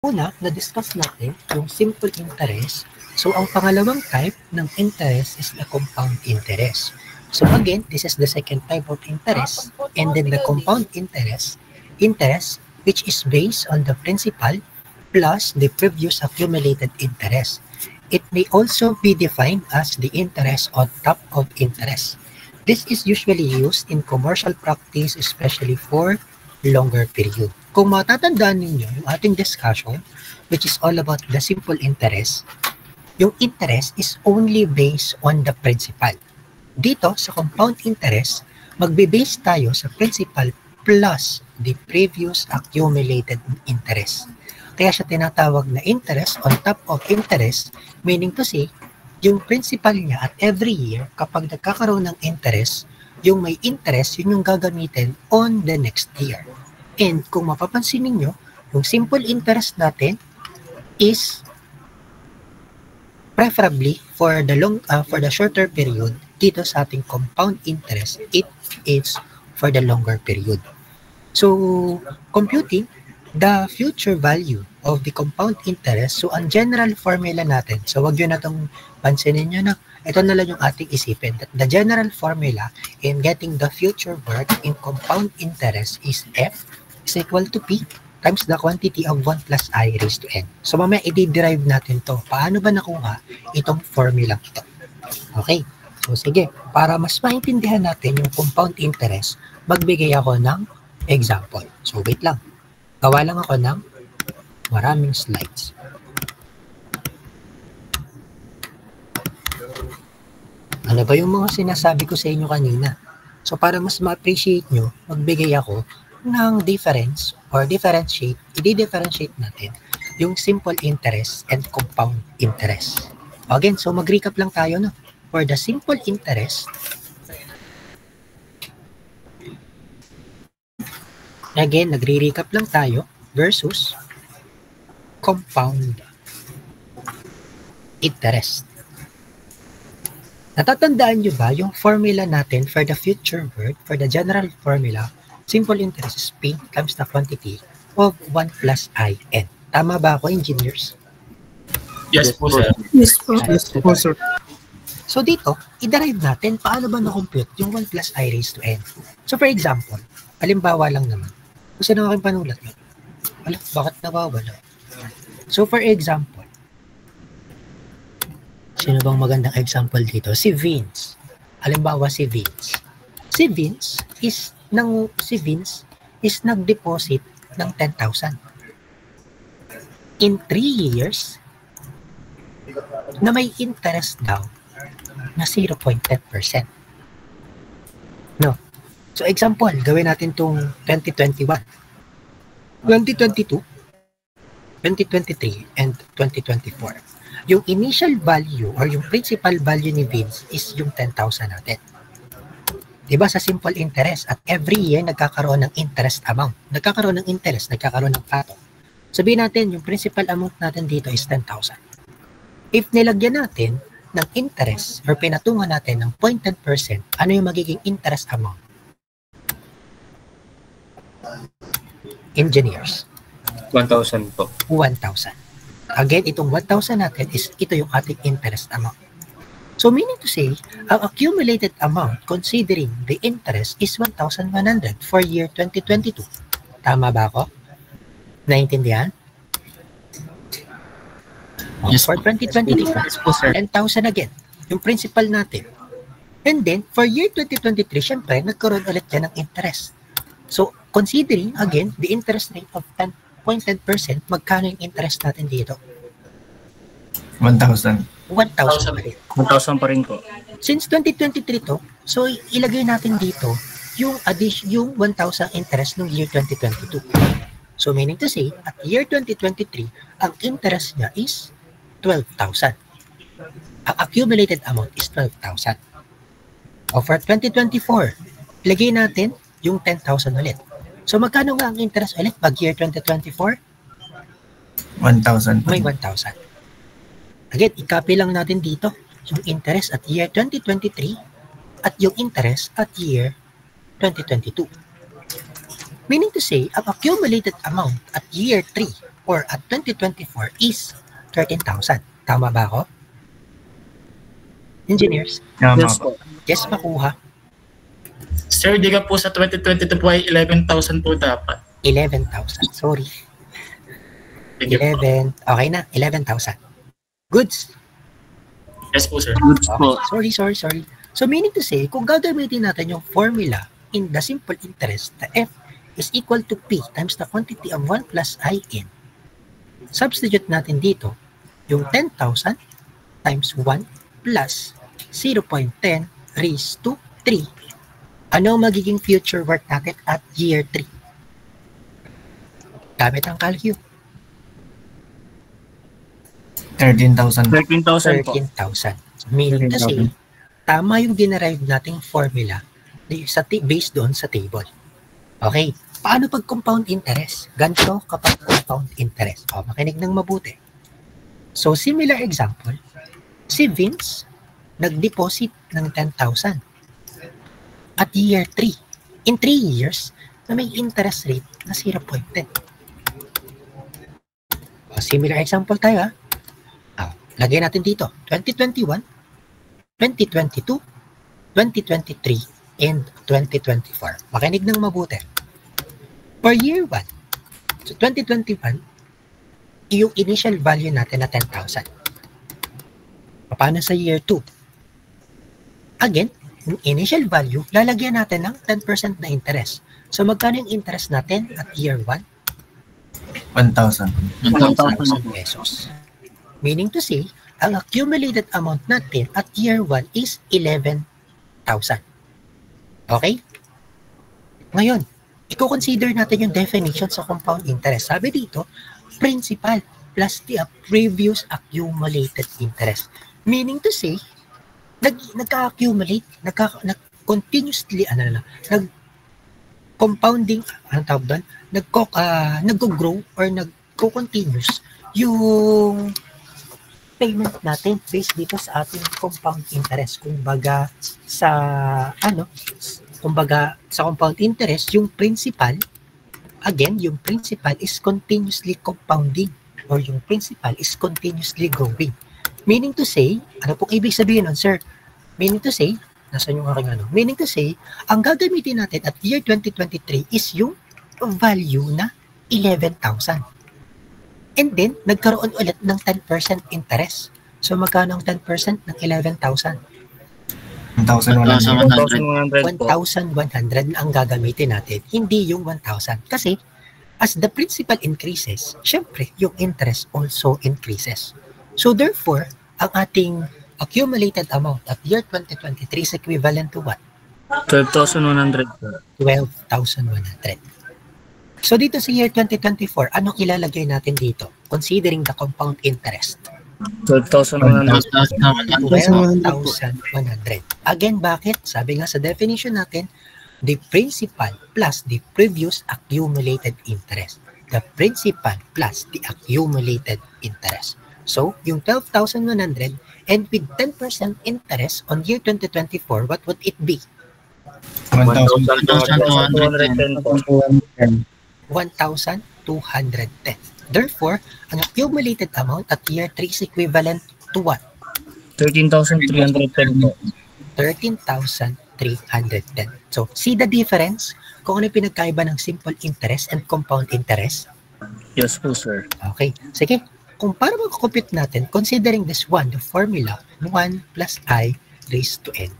Una, na-discuss natin yung simple interest. So, ang pangalawang type ng interest is the compound interest. So, again, this is the second type of interest. And then the compound interest, which is based on the principal plus the previous accumulated interest. It may also be defined as the interest on top of interest. This is usually used in commercial practice, especially for longer period. Kung matatandaan ninyo yung ating discussion, which is all about the simple interest, yung interest is only based on the principal. Dito, sa compound interest, magbe-base tayo sa principal plus the previous accumulated interest. Kaya siya tinatawag na interest on top of interest, meaning to say, yung principal niya at every year, kapag nagkakaroon ng interest, yung may interest, yun yung gagamitin on the next year. And kung mapapansin niyo, yung simple interest natin is preferably for the shorter period. Dito sa ating compound interest, it is for the longer period. So, computing the future value of the compound interest, so ang general formula natin, so wag yun na itong pansinin nyo na, ito na lang yung ating isipin. The general formula in getting the future worth in compound interest is F is equal to P times the quantity of 1 plus I raised to N. So mamaya i-derive natin to. Paano ba nakuha itong formula ito? Okay. So sige, para mas maintindihan natin yung compound interest, magbigay ako ng example. So wait lang. Gawa lang ako ng maraming slides. Ano ba yung mga sinasabi ko sa inyo kanina? So para mas ma-appreciate nyo, magbigay ako ng difference or i-differentiate natin yung simple interest and compound interest. Again, so mag-recap lang tayo, no? For the simple interest, again, nagre-recap lang tayo versus compound interest. Natatandaan nyo ba yung formula natin for the future worth, for the general formula, simple interest is P times the quantity of 1 plus I N. Tama ba ako, engineers? Yes po, sir. Yes po. Yes po, sir. So dito, i-derive natin paano ba na-compute yung 1 plus I raised to N. So for example, halimbawa lang naman. Kasi na aking panulat yun. Alam, bakit nawawala? So for example, sino bang magandang example dito? Si Vince. Halimbawa si Vince. Si Vince is nag-deposit ng 10,000. In 3 years, na may interest daw na 0.10%. No. So example, gawin natin itong 2021, 2022, 2023, and 2024. Yung initial value or yung principal value ni Vince is yung 10,000 natin. Diba sa simple interest at every year nagkakaroon ng interest amount. Nagkakaroon ng interest, nagkakaroon ng pato. Sabihin natin yung principal amount natin dito is 10,000. If nilagyan natin ng interest or pinatungan natin ng 0.10%, ano yung magiging interest amount? Engineers. 1,000 po. 1,000. Again, itong 1,000 natin is ito yung ating interest amount. So meaning to say, ang accumulated amount considering the interest is 1,100 for year 2022. Tama ba ako? Naintindihan? Yes, for 2023, 10,000 again, yung principal natin. And then, for year 2023, syempre, nagkaroon ulit yan ng interest. So, considering, again, the interest rate of 10.10%, magkano yung interest natin dito? 1,000. 1,000 pa rin. 1,000 pa rin po. Since 2023 to, so ilagay natin dito yung 1,000 interest ng year 2022. So, meaning to say, at year 2023, ang interest niya is 12,000. Ang accumulated amount is 12,000. O for 2024, ilagay natin yung 10,000 ulit. So magkano nga ang interest ulit pag year 2024? 1,000. May 1,000. Again, i-copy lang natin dito yung interest at year 2023 at yung interest at year 2022. Meaning to say, ang accumulated amount at year 3 or at 2024 is 13,000. Tama ba ako? Engineers? Tama Yes po. po. Yes, makuha. Sir, di ka po sa 2022 po ay 11,000 po dapat. 11,000. Sorry. Thank you po. 11. Okay na. 11,000. Goods. Yes po, sir. Goods po. Okay. Sorry. So meaning to say, kung gagamitin natin yung formula in the simple interest, the F is equal to P times the quantity of 1 plus IN. Substitute natin dito yung 10,000 times 1 plus 0.10 raised to 3. Ano ang magiging future work natin at year 3? Gamit ang calcu. 13,000. 13,000 po. 13,000. Meaning to say, tama yung dinerive nating formula based doon sa table. Okay. Paano pag compound interest? Ganito kapag compound interest. O, makinig ng mabuti. So, similar example, si Vince nag-deposit ng 10,000 at year 3. In 3 years, na may interest rate na 0.10. O, similar example tayo, ha? Lagyan natin dito, 2021, 2022, 2023, and 2024. Makinig ng mabuti. For year 1, so 2021, yung initial value natin na 10,000. Paano sa year 2? Again, yung initial value, lalagyan natin ng 10% na interest. So magkano yung interest natin at year 1? 1,000. 1,000 pesos. Meaning to say, ang accumulated amount natin at year 1 is 11,000. Okay? Ngayon, i-consider natin yung definition sa compound interest. Sabi dito, principal plus the previous accumulated interest. Meaning to say, nagka-accumulate, continuously, nag-compounding, anong tawag doon? Nag-grow or nag-continuous yung payment natin based dito sa ating compound interest. Kumbaga sa compound interest, yung principal, again, yung principal is continuously compounding or yung principal is continuously growing. Meaning to say, ano pong ibig sabihin nun, sir? Meaning to say, nasan yung aking ano? Meaning to say, ang gagamitin natin at year 2023 is yung value na 11,000. And then, nagkaroon ulit ng 10% interest. So, magkano ang 10% ng 11,000? 1,100. 1,100 na ang gagamitin natin, hindi yung 1,000. Kasi, as the principal increases, syempre, yung interest also increases. So, therefore, ang ating accumulated amount at year 2023 is equivalent to what? 12,100 po. 12,100. So, dito sa year 2024, anong ilalagay natin dito? Considering the compound interest. 12,100. 12,100. Again, bakit? Sabi nga sa definition natin, the principal plus the previous accumulated interest. The principal plus the accumulated interest. So, yung 12,100 and with 10% interest on year 2024, what would it be? 1,210 po. 1,210. Therefore, ang accumulated amount at year 3 is equivalent to what? 13,310 po. 13,310. So, see the difference? Kung ano yung pinagkaiba ng simple interest and compound interest? Yes po, sir. Okay. Sige. Kung para mag-compute natin, considering this one, the formula, 1 plus I raised to N.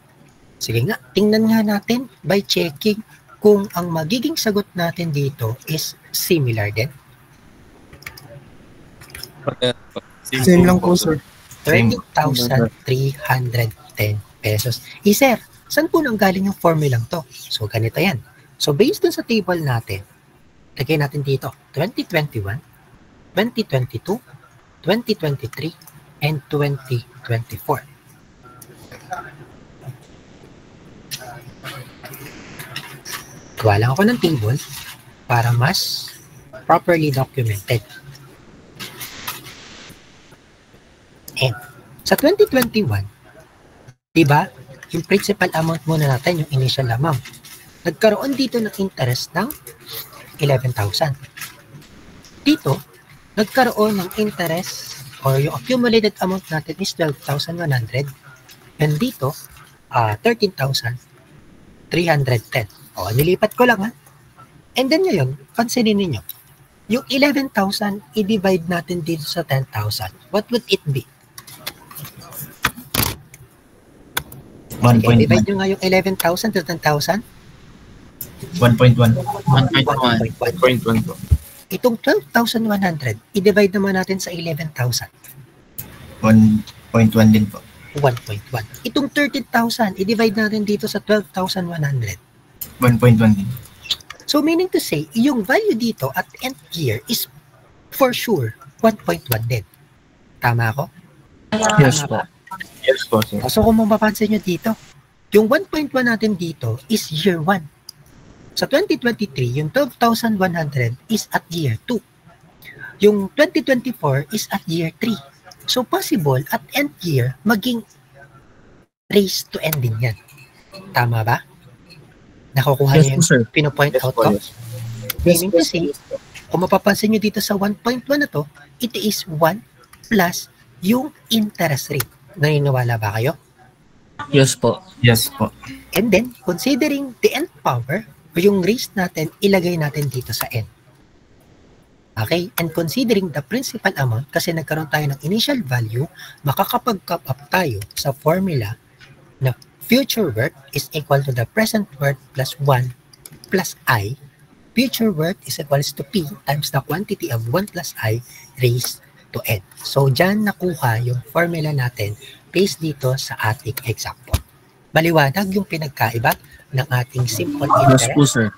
Sige nga, tingnan nga natin by checking kung ang magiging sagot natin dito is similar din. Same lang po, sir. 30,310 pesos. Sir, saan po nang galing yung formulang to? So, ganito yan. So, based dun sa table natin, lagay natin dito, 2021, 2022, 2023, and 2024. Gawa lang ako ng table para mas properly documented. And sa 2021, di ba, yung principal amount muna natin, yung initial amount, nagkaroon dito ng interest ng 11,000. Dito, nagkaroon ng interest or yung accumulated amount natin is 12,100 and dito 13,310. Nilipat ko lang ha. And then ngayon, pansinin ninyo, yung 11,000 i-divide natin dito sa 10,000. What would it be? Okay, divide nyo nga yung 11,000 to 10,000. 1.1. 1.1. po. Itong 12,100, i-divide naman natin sa 11,000. 1.1 din po. 1.1. Itong 13,000, i-divide natin dito sa 12,100. 1.1 din. So meaning to say, yung value dito at end year is for sure 1.1 din. Tama ako? Yes po. Yes po, sir. So kung mapapansin nyo dito, yung 1.1 natin dito is year 1. Sa 2023, yung 12,100 is at year 2. Yung 2024 is at year 3. So possible at end year, maging raise to end din yan. Tama ba? Nakukuha niyo yung pinopoint out ko? Meaning to say, kung mapapansin nyo dito sa 1.1 na to, it is 1 plus yung interest rate. Naniniwala ba kayo? Yes po. Yes po. And then, considering the end power, o yung raise natin, ilagay natin dito sa end. Okay? And considering the principal amount, kasi nagkaroon tayo ng initial value, makakapag-cap up tayo sa formula na future worth is equal to the present worth plus 1 plus I. Future worth is equals to P times the quantity of 1 plus I raised to n. So, dyan nakuha yung formula natin based dito sa ating example. Maliwanag yung pinagkaiba ng ating simple interest. Yes po, sir.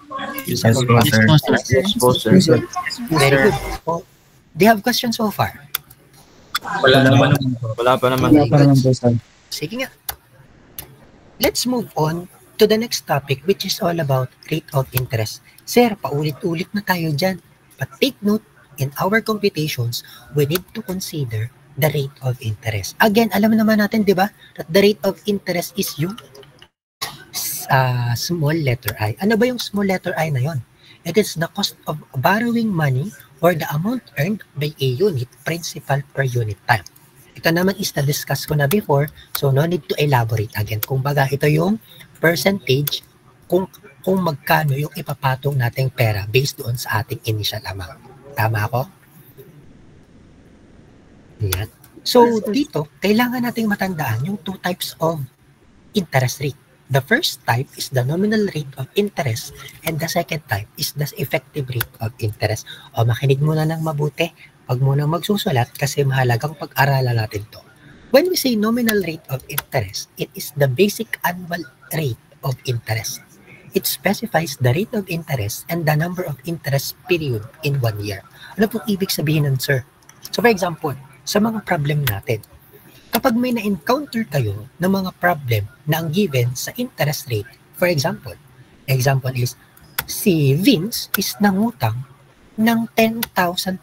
Yes po, sir. Yes po, sir. Very good. So, do you have questions so far? Wala pa naman. Sige nga. Let's move on to the next topic, which is all about rate of interest. Sir, paulit-ulit na tayo dyan. But take note, in our computations, we need to consider the rate of interest. Again, alam naman natin, di ba, that the rate of interest is yung small letter I. Ano ba yung small letter I na yon? It is the cost of borrowing money or the amount earned by a unit principal per unit time. Ito naman is na-discuss ko na before, so no need to elaborate again. Kung baga, ito yung percentage kung magkano yung ipapatong nating pera based doon sa ating initial amount. Tama ako? Yan. So, dito, kailangan nating matandaan yung two types of interest rate. The first type is the nominal rate of interest and the second type is the effective rate of interest. O, makinig muna ng mabuti. Huwag muna magsusulat kasi mahalagang pag-aralan natin to. When we say nominal rate of interest, it is the basic annual rate of interest. It specifies the rate of interest and the number of interest period in 1 year. Ano pong ibig sabihin nun, sir? So, for example, sa mga problem natin, kapag may na-encounter kayo ng mga problem na ang given sa interest rate, for example is, si Vince is nangutang ng 10,000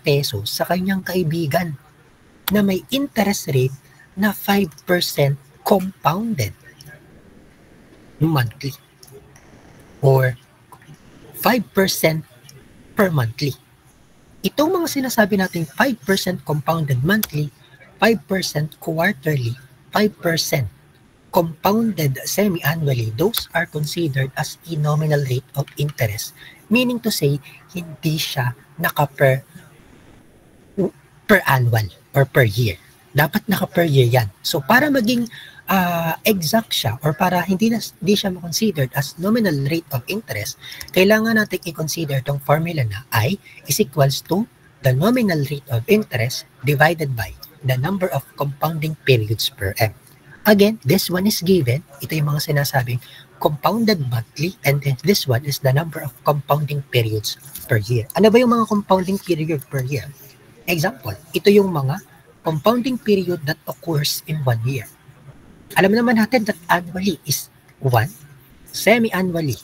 pesos sa kanyang kaibigan na may interest rate na 5% compounded monthly or 5% per monthly. Itong mga sinasabi nating 5% compounded monthly, 5% quarterly, 5% compounded semi-annually, those are considered as a nominal rate of interest. Meaning to say, hindi siya per annual or per year. Dapat per year yan. So para maging exact siya or para hindi siya ma-considered as nominal rate of interest, kailangan natin i-consider tong formula na I is equals to the nominal rate of interest divided by the number of compounding periods per M. Again, this one is given. Ito yung mga sinasabing compounded monthly and then this one is the number of compounding periods per year. Ano ba yung mga compounding period per year? Example, ito yung mga compounding period that occurs in 1 year. Alam naman natin that annually is 1, semi-annually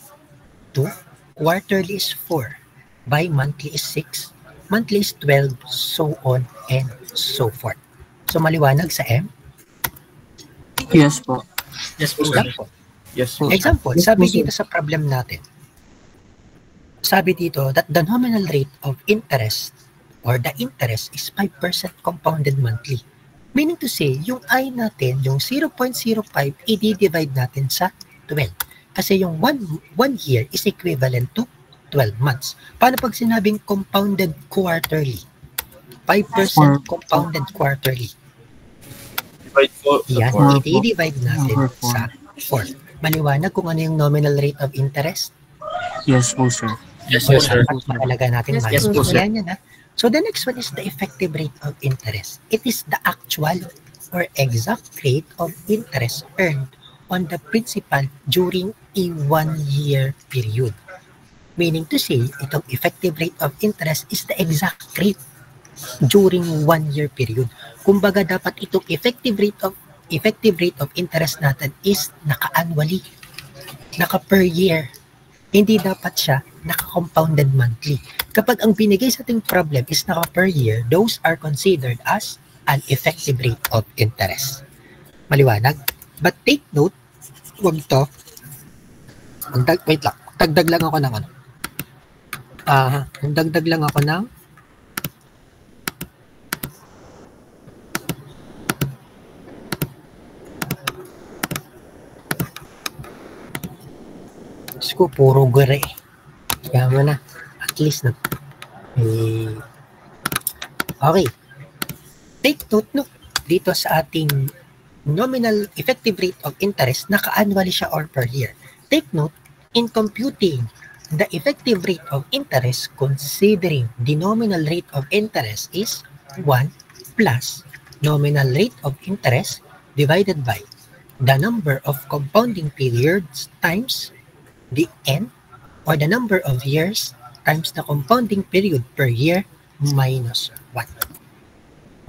2, quarterly is 4, bi-monthly is 6, monthly is 12, so on and so forth. So maliwanag sa M? Yes po. Yes po, sir. Example. Yes po. Example, sabi dito sa problem natin, sabi dito that the nominal rate of interest or the interest is 5% compounded monthly. Meaning to say, yung I natin, yung 0.05, i-divide natin sa 12. Kasi yung one year is equivalent to 12 months. Paano pag sinabing compounded quarterly? 5% compounded quarterly. Divide po. Yan, Four. i-divide natin Over four. sa 4. Maliwanag kung ano yung nominal rate of interest? Yes po, sir. Yes, yes, sir. Dapat makalaga natin Yes, yes, po, sir. yan, yan. So the next one is the effective rate of interest. It is the actual or exact rate of interest earned on the principal during a 1-year period. Meaning to say, itong effective rate of interest is the exact rate during 1-year period. Kumbaga dapat itong effective rate of interest natin is naka-annually, naka-per year. Hindi dapat siya naka-compounded monthly. Kapag ang binigay sa ating problem is naka-per year, those are considered as an effective rate of interest. Maliwanag? But take note, wag to. Wait lang. Dagdag lang ako ng ano. Dagdag lang ako ng ko puro gure. Kaya mo na. At least na. Okay. Take note no. Dito sa ating nominal effective rate of interest, naka-annually siya or per year. Take note, in computing the effective rate of interest, considering the nominal rate of interest is 1 plus nominal rate of interest divided by the number of compounding periods times the n, or the number of years times the compounding period per year minus 1.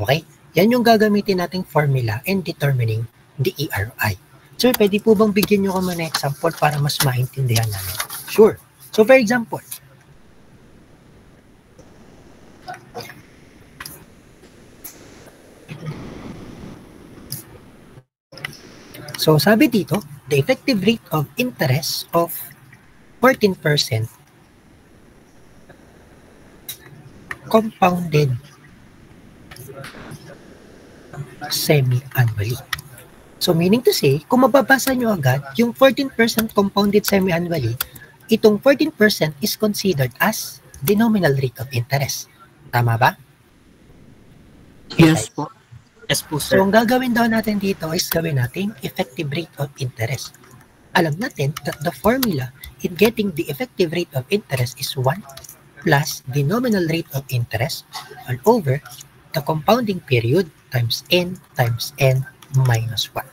Okay? Yan yung gagamitin nating formula in determining the ERI. Sir, pwede po bang bigyan nyo kami ng example para mas maintindihan namin? Sure. So, for example, so sabi dito, the effective rate of interest of 14% compounded semi-annually. So meaning to say, kung mababasa nyo agad, yung 14% compounded semi-annually, itong 14% is considered as the nominal rate of interest. Tama ba? Yes po. Yes po, So sir. ang gagawin daw natin dito is gawin natin effective rate of interest. Alam natin that the formula in getting the effective rate of interest is 1 plus the nominal rate of interest all over the compounding period times n minus 1.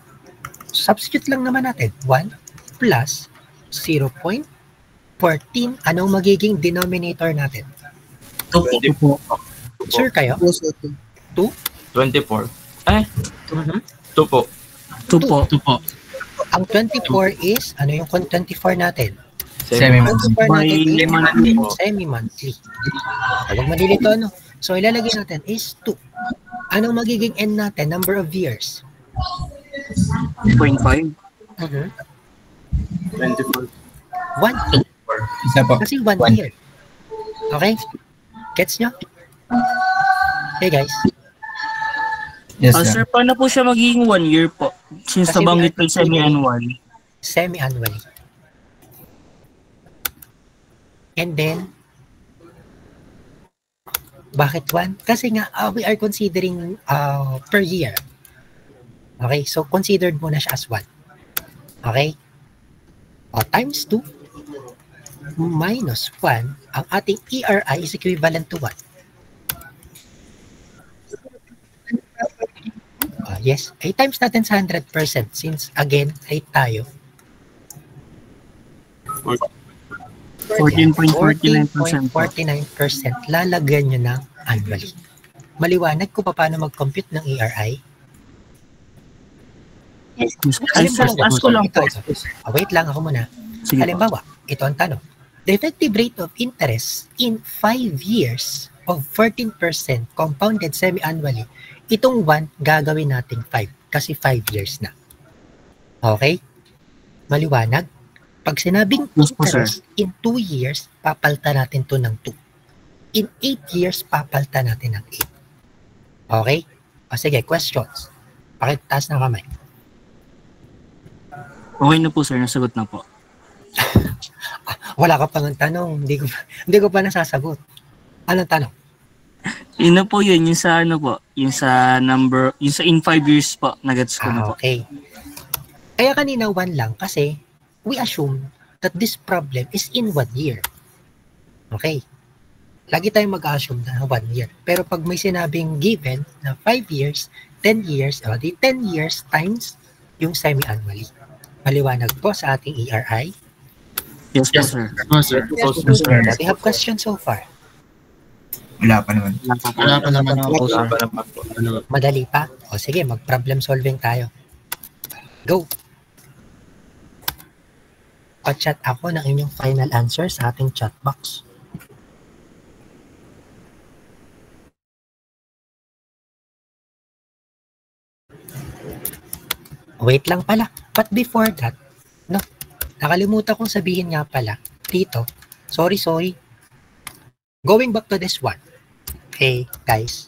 Substitute lang naman natin. 1 plus 0.14. Anong magiging denominator natin? 2 po. Sure kayo? 2? 24. Eh, 2 po. 2 po. 2 po. Ang 24 is, ano yung 24 natin? Semi-monthly. 24 natin is Semi-monthly. semi-monthly. Huwag madilito, no? So, ilalagay natin is 2. Anong magiging n natin? Number of years. 0.5. 24. 1. Isa po. Kasi 1 year. Okay? Gets nyo? Okay, guys. Yes, Sir, paano po siya magiging 1 year po? Since Kasi nabanggit may po semi-annual. Semi-annually. And then, bakit 1? Kasi nga, we are considering per year. Okay? So, considered muna siya as 1. Okay? Times 2 minus 1, ang ating ERI is equivalent to 1. Yes, ay times natin sa 100% since again, rate tayo. 14.49% po. 14.49% lalagyan nyo ng annually. Maliwanag ko pa paano mag-compute ng ERI? Ask ko lang po. Wait lang ako muna. Sige po. Halimbawa, ito ang tanong. The effective rate of interest in 5 years of 14% compounded semi-annually, itong 1 gagawin nating 5 kasi 5 years na. Okay? Maliwanag? Pag sinabing Yes po, sir. interest in 2 years, papalitan natin to ng 2. in 8 years, papalta natin ng 8. Okay? O sige, questions. Pakitaas ng kamay. Okay na po, sir. Nasagot na po. Wala ka pang tanong. Hindi ko pa nasasagot. Anong tanong? Yun na po yun. Yung sa ano po. Yung sa number, yung sa in 5 years po. Nagets ko na po. Okay. Kaya kanina 1 lang kasi we assume that this problem is in 1 year. Okay. Lagi tayong mag-assume na 1 year. Pero pag may sinabing given na 5 years, 10 years, o di 10 years times yung semi-annually. Maliwanag po sa ating ERI. Yes po, sir. Sir. Do you have questions so far? Wala pa naman. Wala pa naman po, sir. Madali pa? O sige, mag-problem solving tayo. Go! Pa-chat ako ng inyong final answer sa ating chat box. Wait lang pala. But before that, no, nakalimutan kong sabihin nga pala dito. Sorry. Going back to this one. Okay, guys.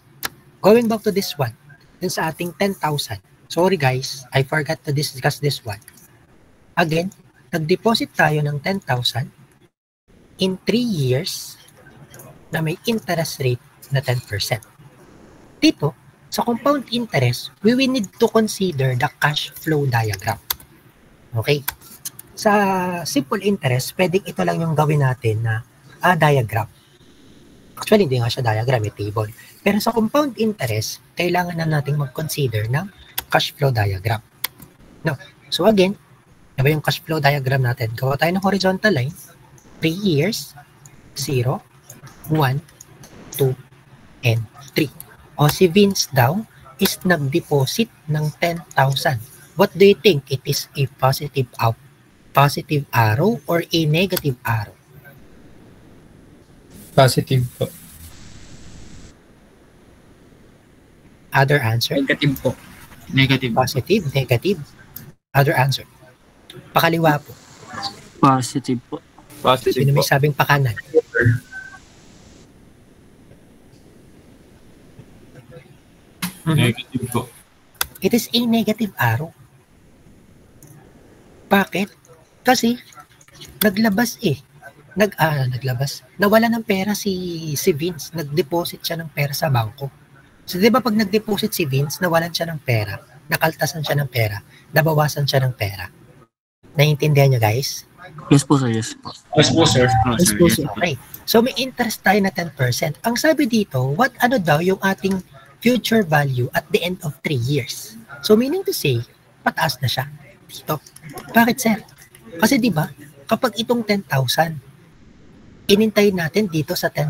Going back to this one. Dun sa ating 10,000. Sorry guys, I forgot to discuss this one. Again, nag-deposit tayo ng 10,000 in 3 years na may interest rate na 10%. Dito, sa compound interest, we will need to consider the cash flow diagram. Okay? Sa simple interest, pwedeng ito lang yung gawin natin na diagram. Actually, hindi nga siya diagram, may table. Pero sa compound interest, kailangan na nating mag-consider ng cash flow diagram. No. So again, diba yung cash flow diagram natin? Gawa tayo ng horizontal line, 3 years, 0, 1, 2, and 3. O si Vince daw is nag-deposit ng 10,000. What do you think? It is a positive arrow or a negative arrow? Positive po. Other answer? Negative po. Negative. Positive, negative. Other answer? Pakaliwa po. Positive po. Sino may sabing pakanan? Negative po. It is a negative arrow. Bakit? Kasi naglabas naglabas. Nawala ng pera si Vince. Nag-deposit siya ng pera sa bangko. So, di ba pag nag-deposit si Vince, nawalan siya ng pera, nakaltasan siya ng pera, nabawasan siya ng pera. Naiintindihan niyo, guys? Yes po, sir. Yes po. Yes po, sir. Yes po, sir. Okay. So, may interest tayo na 10%. Ang sabi dito, ano daw yung ating future value at the end of 3 years? So, meaning to say, pataas na siya dito. Bakit, sir? Kasi di ba, kapag itong 10,000, inintayin natin dito at 3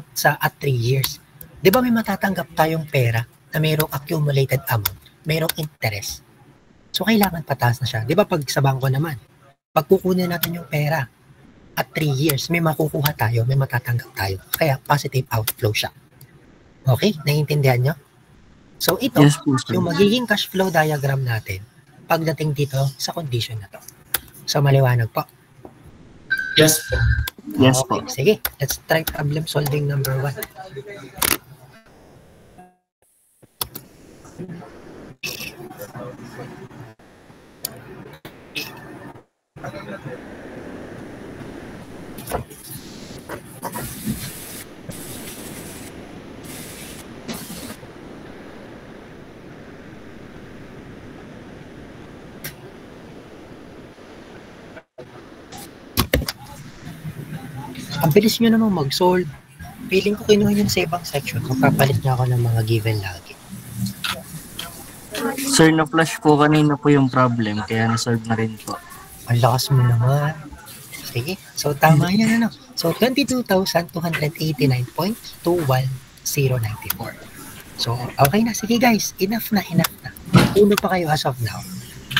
years. Di ba may matatanggap tayong pera na mayroong accumulated amount, mayroong interest. So, kailangan pataas na siya. Di ba pag sa bangko naman, pag kukunin natin yung pera at 3 years, may makukuha tayo, may matatanggap tayo. Kaya positive outflow siya. Okay? Naiintindihan nyo? So, ito, Yes po, sir. yung magiging cash flow diagram natin pagdating dito sa condition na to. So, maliwanag po. Yes po. Yes Okay, po. sige. Let's try problem solving number 1. Ang bilis nyo namang mag-solve. Feeling ko kinuha yung sa ibang section. Magpapalit niya ako ng mga given lagi. Sir, na-flash po kanina po yung problem, kaya na-solve na rin po. Ang lakas mo naman. Sige. So, tama yan, ano? So, 22,289.21094. So, okay na. Sige, guys. Enough na. Uno pa kayo as of now.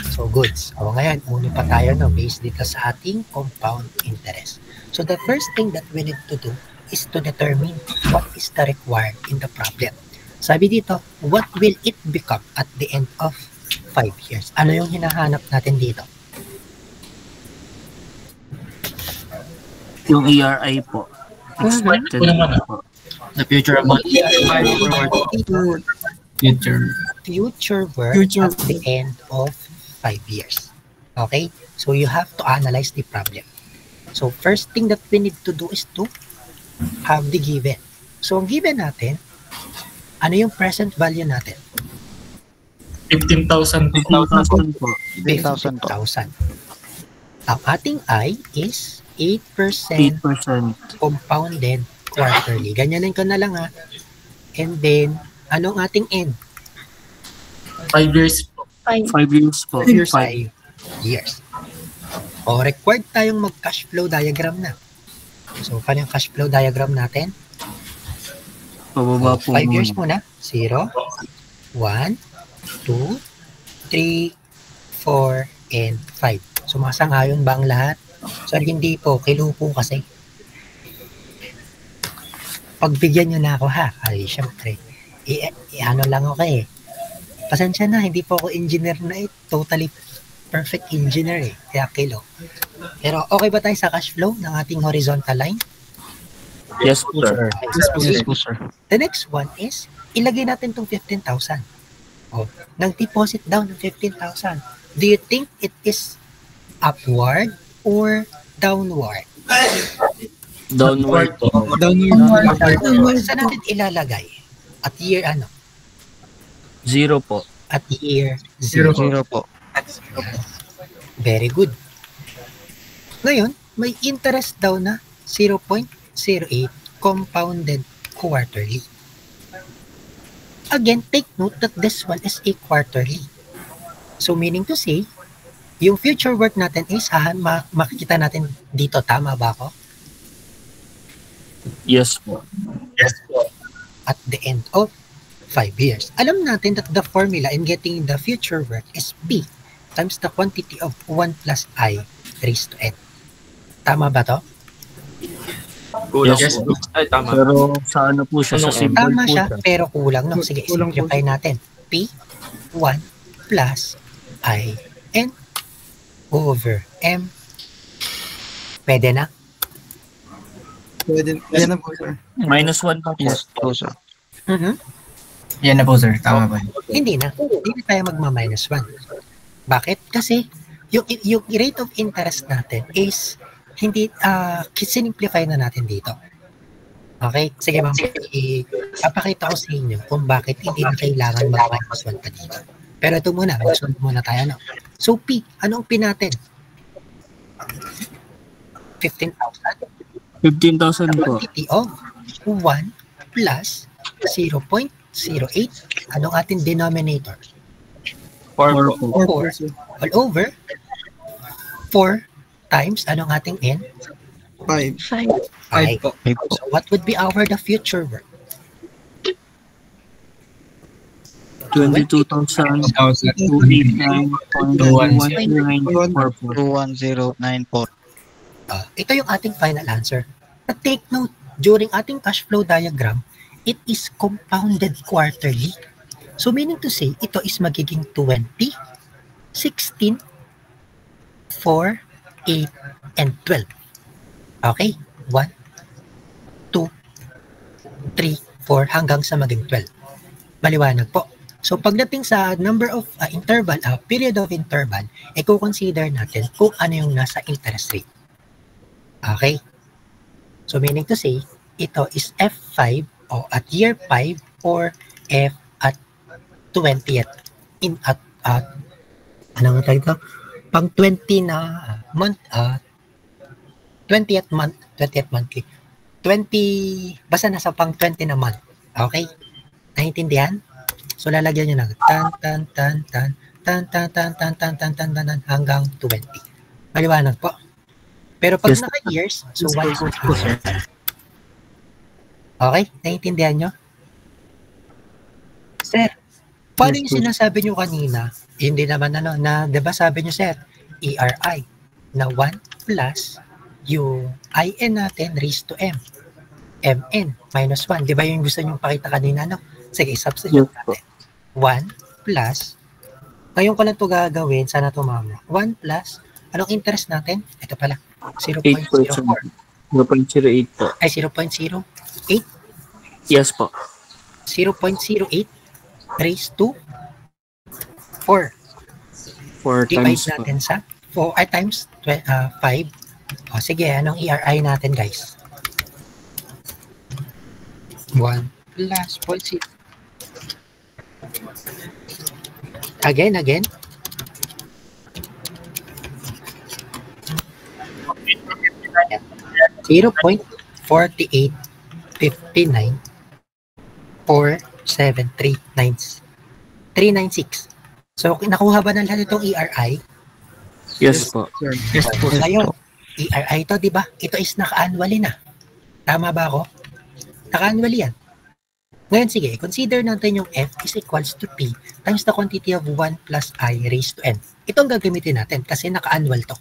So, goods. O, ngayon, uno pa tayo, no? Based dito sa ating compound interest. So, the first thing that we need to do is to determine what is the required in the problem. Sabi dito, what will it become at the end of 5 years? Ano yung hinahanap natin dito? Yung ERI po. Expected Ano naman, po. The future amount. Future. Future work Future. at the end of 5 years. Okay? So you have to analyze the problem. So first thing that we need to do is to have the given. So ang given natin, ano yung present value natin? 15,000. 15,000 po. 15,000 po. 15,000. Ang ating I is 8% 8%. compounded quarterly. Ganyanin ko na lang ha. And then, anong ating end? 5 years po. 5 years po. 5 years. O, required tayong mag-cash flow diagram na. So, paano yung cash flow diagram natin? Pababa po. 5 years muna. 0, 1, 2, 3, 4, and 5. So, masangayon ba ang lahat? So, hindi po. Kilo po kasi. Pagbigyan nyo na ako ha. Ay, syempre. Ano lang ako eh. Pasensya na, hindi po ako engineer na eh. Totally perfect engineer eh. Kaya kilo. Pero okay ba tayo sa cash flow ng ating horizontal line? Yes po, sir. Yes po, sir. The next one is, ilagay natin tong 15,000. Oh, nag-deposit down ng 15,000. Do you think it is upward or downward? Downward po. Saan natin ilalagay? At year ano? 0 po. At year 0. 0 po. Very good. Ngayon, may interest daw na 0.08 compounded quarterly. Again, take note that this one is a quarterly. So meaning to say, yung future work natin is, makikita natin dito, tama ba ako? Yes po. Yes po. At the end of 5 years. Alam natin that the formula in getting the future work is P times the quantity of 1 plus I raised to N. Tama ba to? Yes po. Ay, tama. Pero sa ano po siya? Sa symbol Tama po siya, siya. pero kulang. No? Sige, Kulang po. simplify natin. P, 1 plus I, N over M. Pwede na? Pwede. Yan na po, sir. Minus 1 pa po. Yes po, sir. Yan na po, sir. Tama ba? Hindi na. Hindi na tayo magma-minus 1. Bakit? Kasi yung rate of interest natin is hindi, sinimplify na natin dito. Okay? Sige ma'am, ipapakita ko sa inyo kung bakit hindi na kailangan mag-minus 1 pa dito. Pero ito muna, mag-solve muna tayo. No? So P, anong P natin? 15,000. 15,000 po. Quantity of 1 plus 0.08. Anong ating denominator? 4 po. 4 all over 4 times anong ating N? 5. 5. po. So what would be our the future work? 22,000. 289.2194 po. 21094. Ito yung ating final answer. But take note, during ating cash flow diagram, it is compounded quarterly. So meaning to say, ito is magiging 20, 16, 4, 8, and 12. Okay? 1, 2, 3, 4, hanggang sa maging 12. Maliwanag po. So pagdating sa number of interval, period of interval, i-consider natin kung ano yung nasa interest rate. Okay? So meaning to say, ito is F5 o at year 5 or F at 20th anong tawag ito? Pang 20 na month, 20th month, 20th monthly. 20, basta nasa pang 20 na month. Okay? Naintindihan? So lalagyan nyo ng tan hanggang 20. Maliwanag po. Pero pag Yes. naka-years, so 1 po, sir. Okay? Naintindihan nyo? Sir, paano yung sinasabi nyo kanina? Hindi naman na, di ba sabi nyo, sir, ERI na 1 plus yung IN natin raised to M. MN minus 1. Di ba yung gusto nyo pakita kanina, no? Sige, substitute natin. 1 plus, ngayon ko lang ito gagawin, sana tumama. 1 plus, anong interest natin? Ito pala, 8%. 0.04. 0.08 po. Ay, 0.08. Yes po. 0.08 raised to 4. 4 Divide times po. natin sa 4 times 5. O sige, anong ERI natin guys? 1 plus 0.0. Again. 0.4859 47396. So, nakuha ba ng lahat itong ERI? Yes po. Sir. Yes po, sir. Ngayon, ERI ito, di ba? Ito is naka-annually na. Tama ba ako? Naka-annually yan. Ngayon, sige, consider natin yung F is equals to P times the quantity of 1 plus I raised to N. Ito ang gagamitin natin kasi naka-annual to.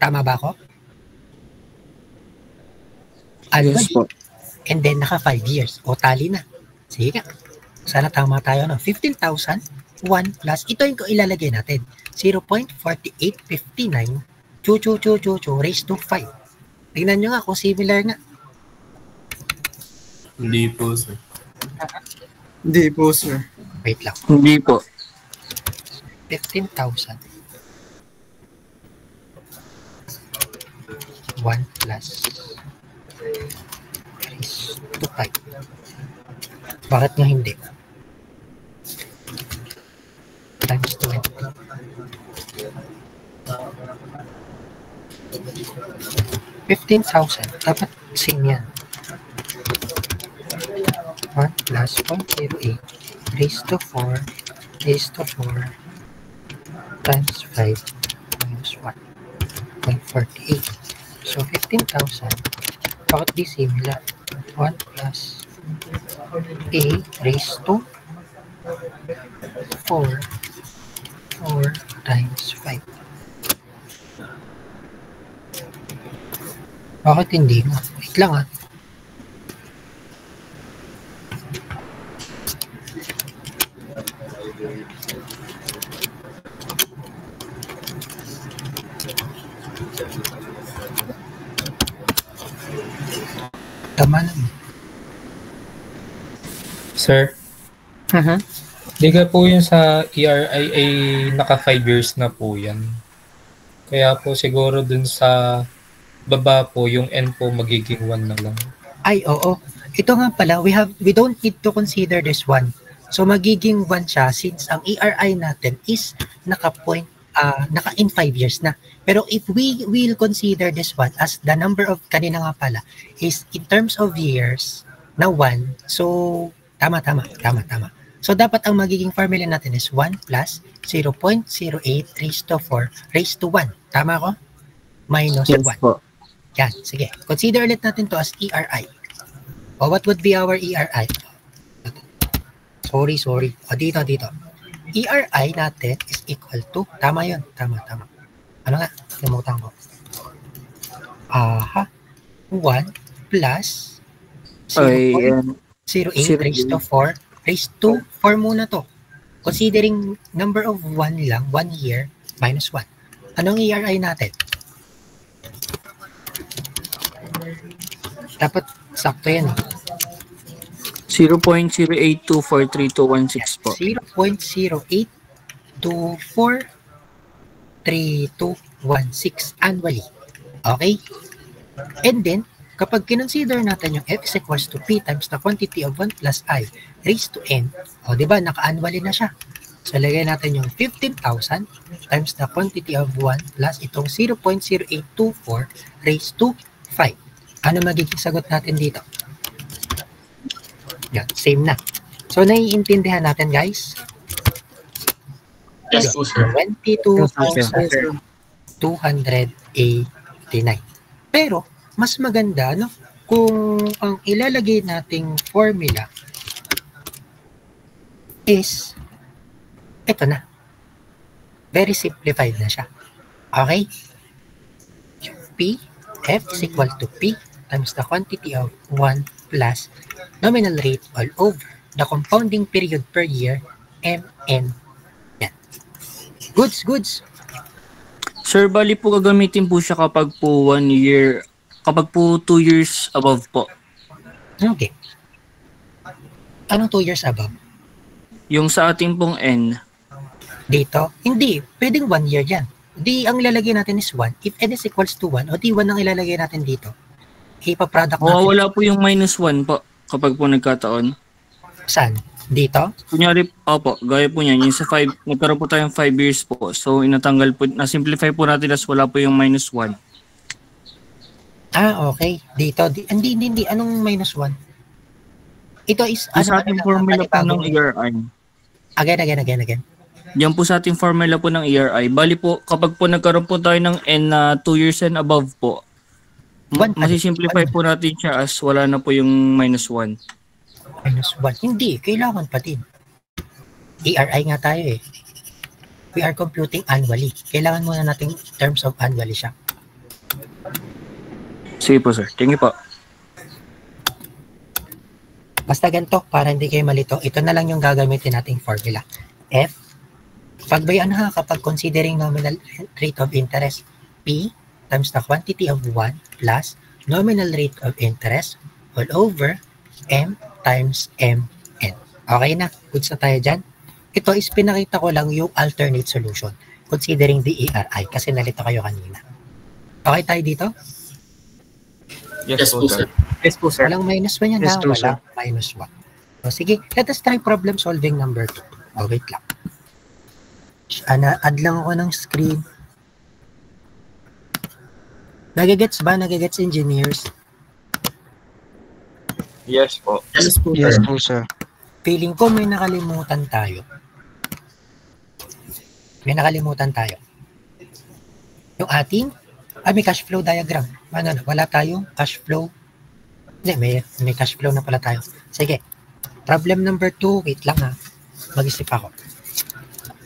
Tama ba ako? Annual. Yes po. And then, naka 5 years. O, tali na. Sige nga. Sana tama tayo, no? 15,000, 1 plus, ito yung ilalagay natin. 0.4859, raised to 5. Tingnan nyo nga kung similar nga. Hindi po, sir. Hindi po, sir. Wait lang. Hindi po. 15,000. 1 plus raised to 5. Bakit nga hindi? Times 20. 15,000. Dapat same yan. 1 plus 0.08 raised to 4 times 5 minus 1. 0.48. So, 15,000. Bakit di similar? 1 plus A raised to 4 times 5. Bakit hindi nga? Wait lang ah. Tama naman. Sir, di ka po yun sa ERI ay naka 5 years na po yan. Kaya po siguro dun sa baba po, yung N po magiging 1 na lang. Ay, oo. Ito nga pala, we don't need to consider this one. So, magiging 1 siya since ang ERI natin is naka in 5 years na. Pero if we will consider this one as the number of, kanina nga pala, is in terms of years na 1. So, tama. So, dapat ang magiging formula natin is 1 plus 0.08 raised to 4 raised to 1. Tama ko? Minus Yes 1. po. Yan, sige. Consider ulit natin to as ERI. O, what would be our ERI? Sorry. O, dito. ERI natin is equal to, tama yun. Tama. Ano nga? Limutan ko. 1 plus 0.08 raised to 4 raised to 4 muna to. Considering number of 1 lang, 1 year, minus 1. Anong ERI natin? Dapat sakto yan. 0.08243216 po. 0.08243216 annually. Okay? And then, kapag kinonsider natin yung F is equals to P times the quantity of 1 plus I raised to N, o diba, naka-annually na siya. So, lagay natin yung 15,000 times the quantity of 1 plus itong 0.0824 raised to 5. Ano magiging sagot natin dito? Yan, same na. So, naiintindihan natin, guys? Yes po, sir. 22,289. Pero, mas maganda, no? Kung ang ilalagay nating formula is ito na. Very simplified na siya. Okay? P, F is equal to P times the quantity of 1 plus nominal rate all over the compounding period per year, MN. Yan. Goods. Sir, bali po gagamitin po siya kapag po 1 year, kapag po 2 years above po. Okay. Anong 2 years above? Yung sa ating pong N, Dito? Hindi. Pwedeng 1 year yan. Di, ang ilalagay natin is 1. If n is equals to 1, o di 1 ang ilalagay natin dito. Ipa-product natin. mawawala po yung -1 po kapag po nagkataon. Saan? Dito? Kunyari, opo, gaya po niyan, yung sa 5, nagkaroon po tayong 5 years po. So, inatanggal po, na-simplify po natin as wala po yung -1. Ah, okay. Dito. Hindi. Anong -1? Ito is, Yung sa ating formula po ng ERI. Again. Yan po sa ating formula po ng ERI. Bali po, kapag po nagkaroon po tayo ng N na 2 years and above po, masisimplify po natin siya as wala na po yung -1. -1. Hindi. Kailangan pa din. ERI nga tayo eh. We are computing annually. Kailangan muna natin terms of annually siya. Sige po, sir. Thank you po. Basta ganito, para hindi kayo malito, ito na lang yung gagamitin nating formula. F, pagbayaan ha, kapag considering nominal rate of interest, P times the quantity of 1 plus nominal rate of interest all over M times MN. Okay na, goods na tayo dyan. Ito is pinakita ko lang yung alternate solution considering the ERI kasi nalito kayo kanina. Okay tayo dito? Yes po, sir. Yes po, sir. Walang -1 yan Yes, ha? true, sir. Walang -1. So, sige, let us try problem solving number 2. Oh, wait lang. Add lang ako ng screen. Nagigets ba? Nagigets engineers? Yes po. Yes po, Yes sir. po, sir. Feeling ko may nakalimutan tayo. Yung ating, may cash flow diagram. Wala tayong cash flow. Hindi, may cash flow na pala tayo. Sige. Problem number 2. Wait lang ha. Mag-isip ako.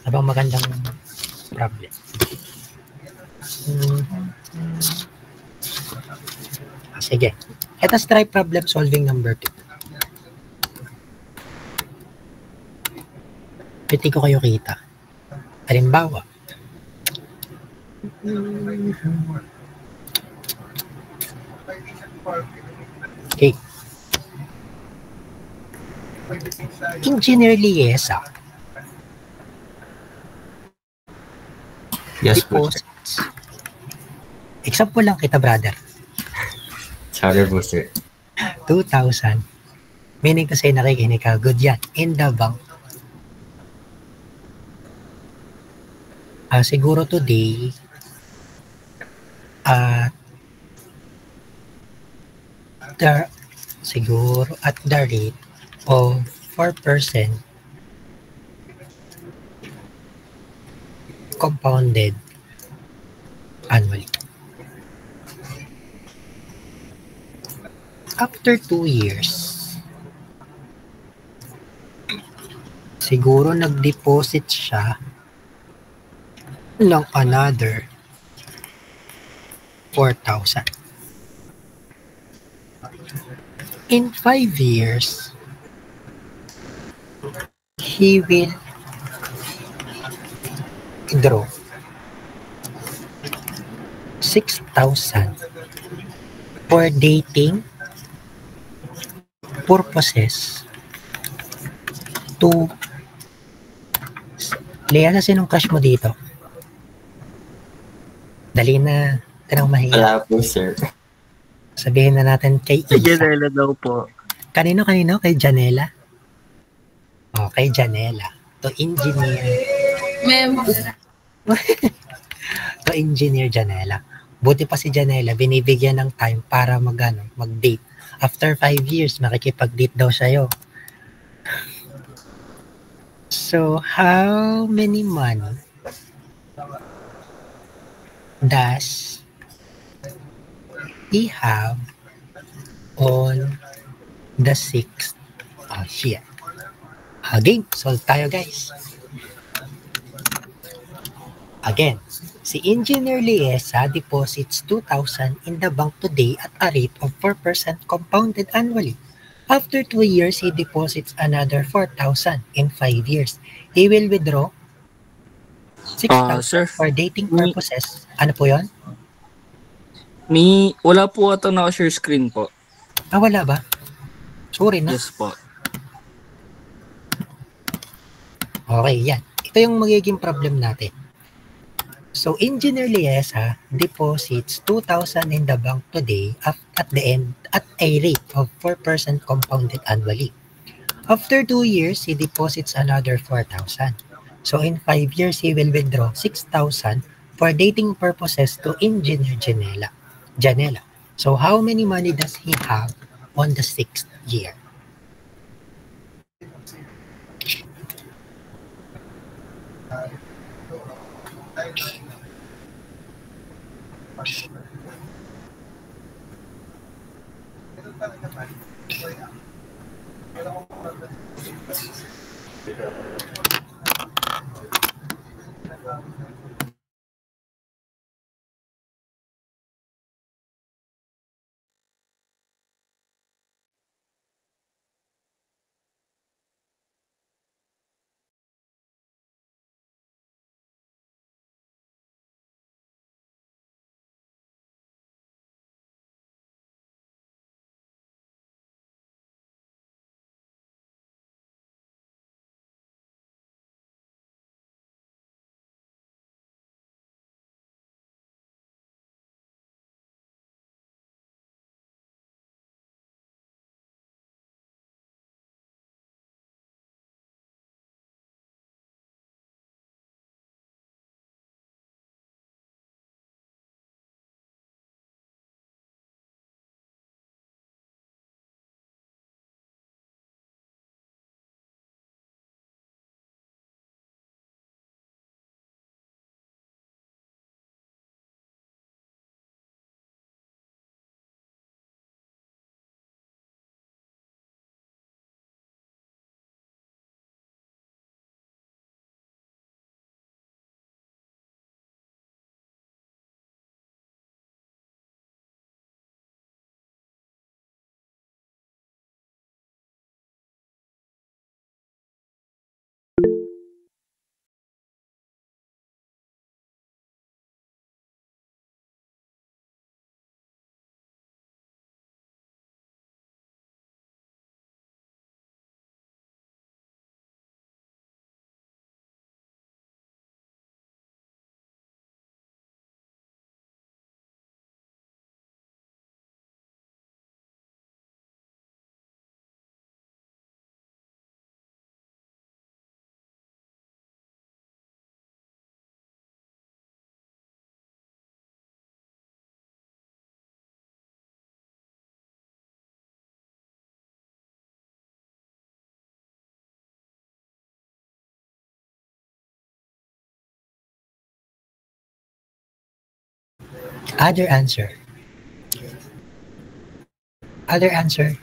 Abang magandang problem. Sige. Let us try problem solving number 2. Pwede ko kayo kita. Halimbawa, okay. Engineer Liesa. Yes po, sir. Deposits. Example lang kita, brother. Sorry po, sir. 2,000. Meaning to say, nakikinig ka, good yan. In the bank. Siguro today, siguro at the rate of 4% compounded annually. After 2 years, siguro nag-deposit siya ng another 4,000. In 5 years, he will draw 6,000 for dating purposes to Lea, na sinong cash mo dito? Dali na. Tanong mahiya. Wala po, sir. Sabihin na natin kay Isa. Janela daw po. Kanino? Kay Janela? Oh, kay Janela. To engineer. To engineer Janela. Buti pa si Janela, binibigyan ng time para mag-date. After 5 years, makikipag-date daw sa'yo. So, how many money does he have on the 6th year? Again, solve tayo guys. Again, si Engineer Liesa deposits 2,000 in the bank today at a rate of 4% compounded annually. After 2 years, he deposits another 4,000 in 5 years. He will withdraw 6,000 Sir, for dating purposes. Ano po yun? wala po ata naka-share screen po. Wala ba? Sorry na. Yes po. Okay, yan. Ito yung magiging problem natin. So, Engineer Liesa deposits 2,000 in the bank today at the end at a rate of 4% compounded annually. After 2 years, he deposits another 4,000. So, in 5 years, he will withdraw 6,000 for dating purposes to Engineer Janela. So, how many money does he have on the 6th year? Other answer. Other answer.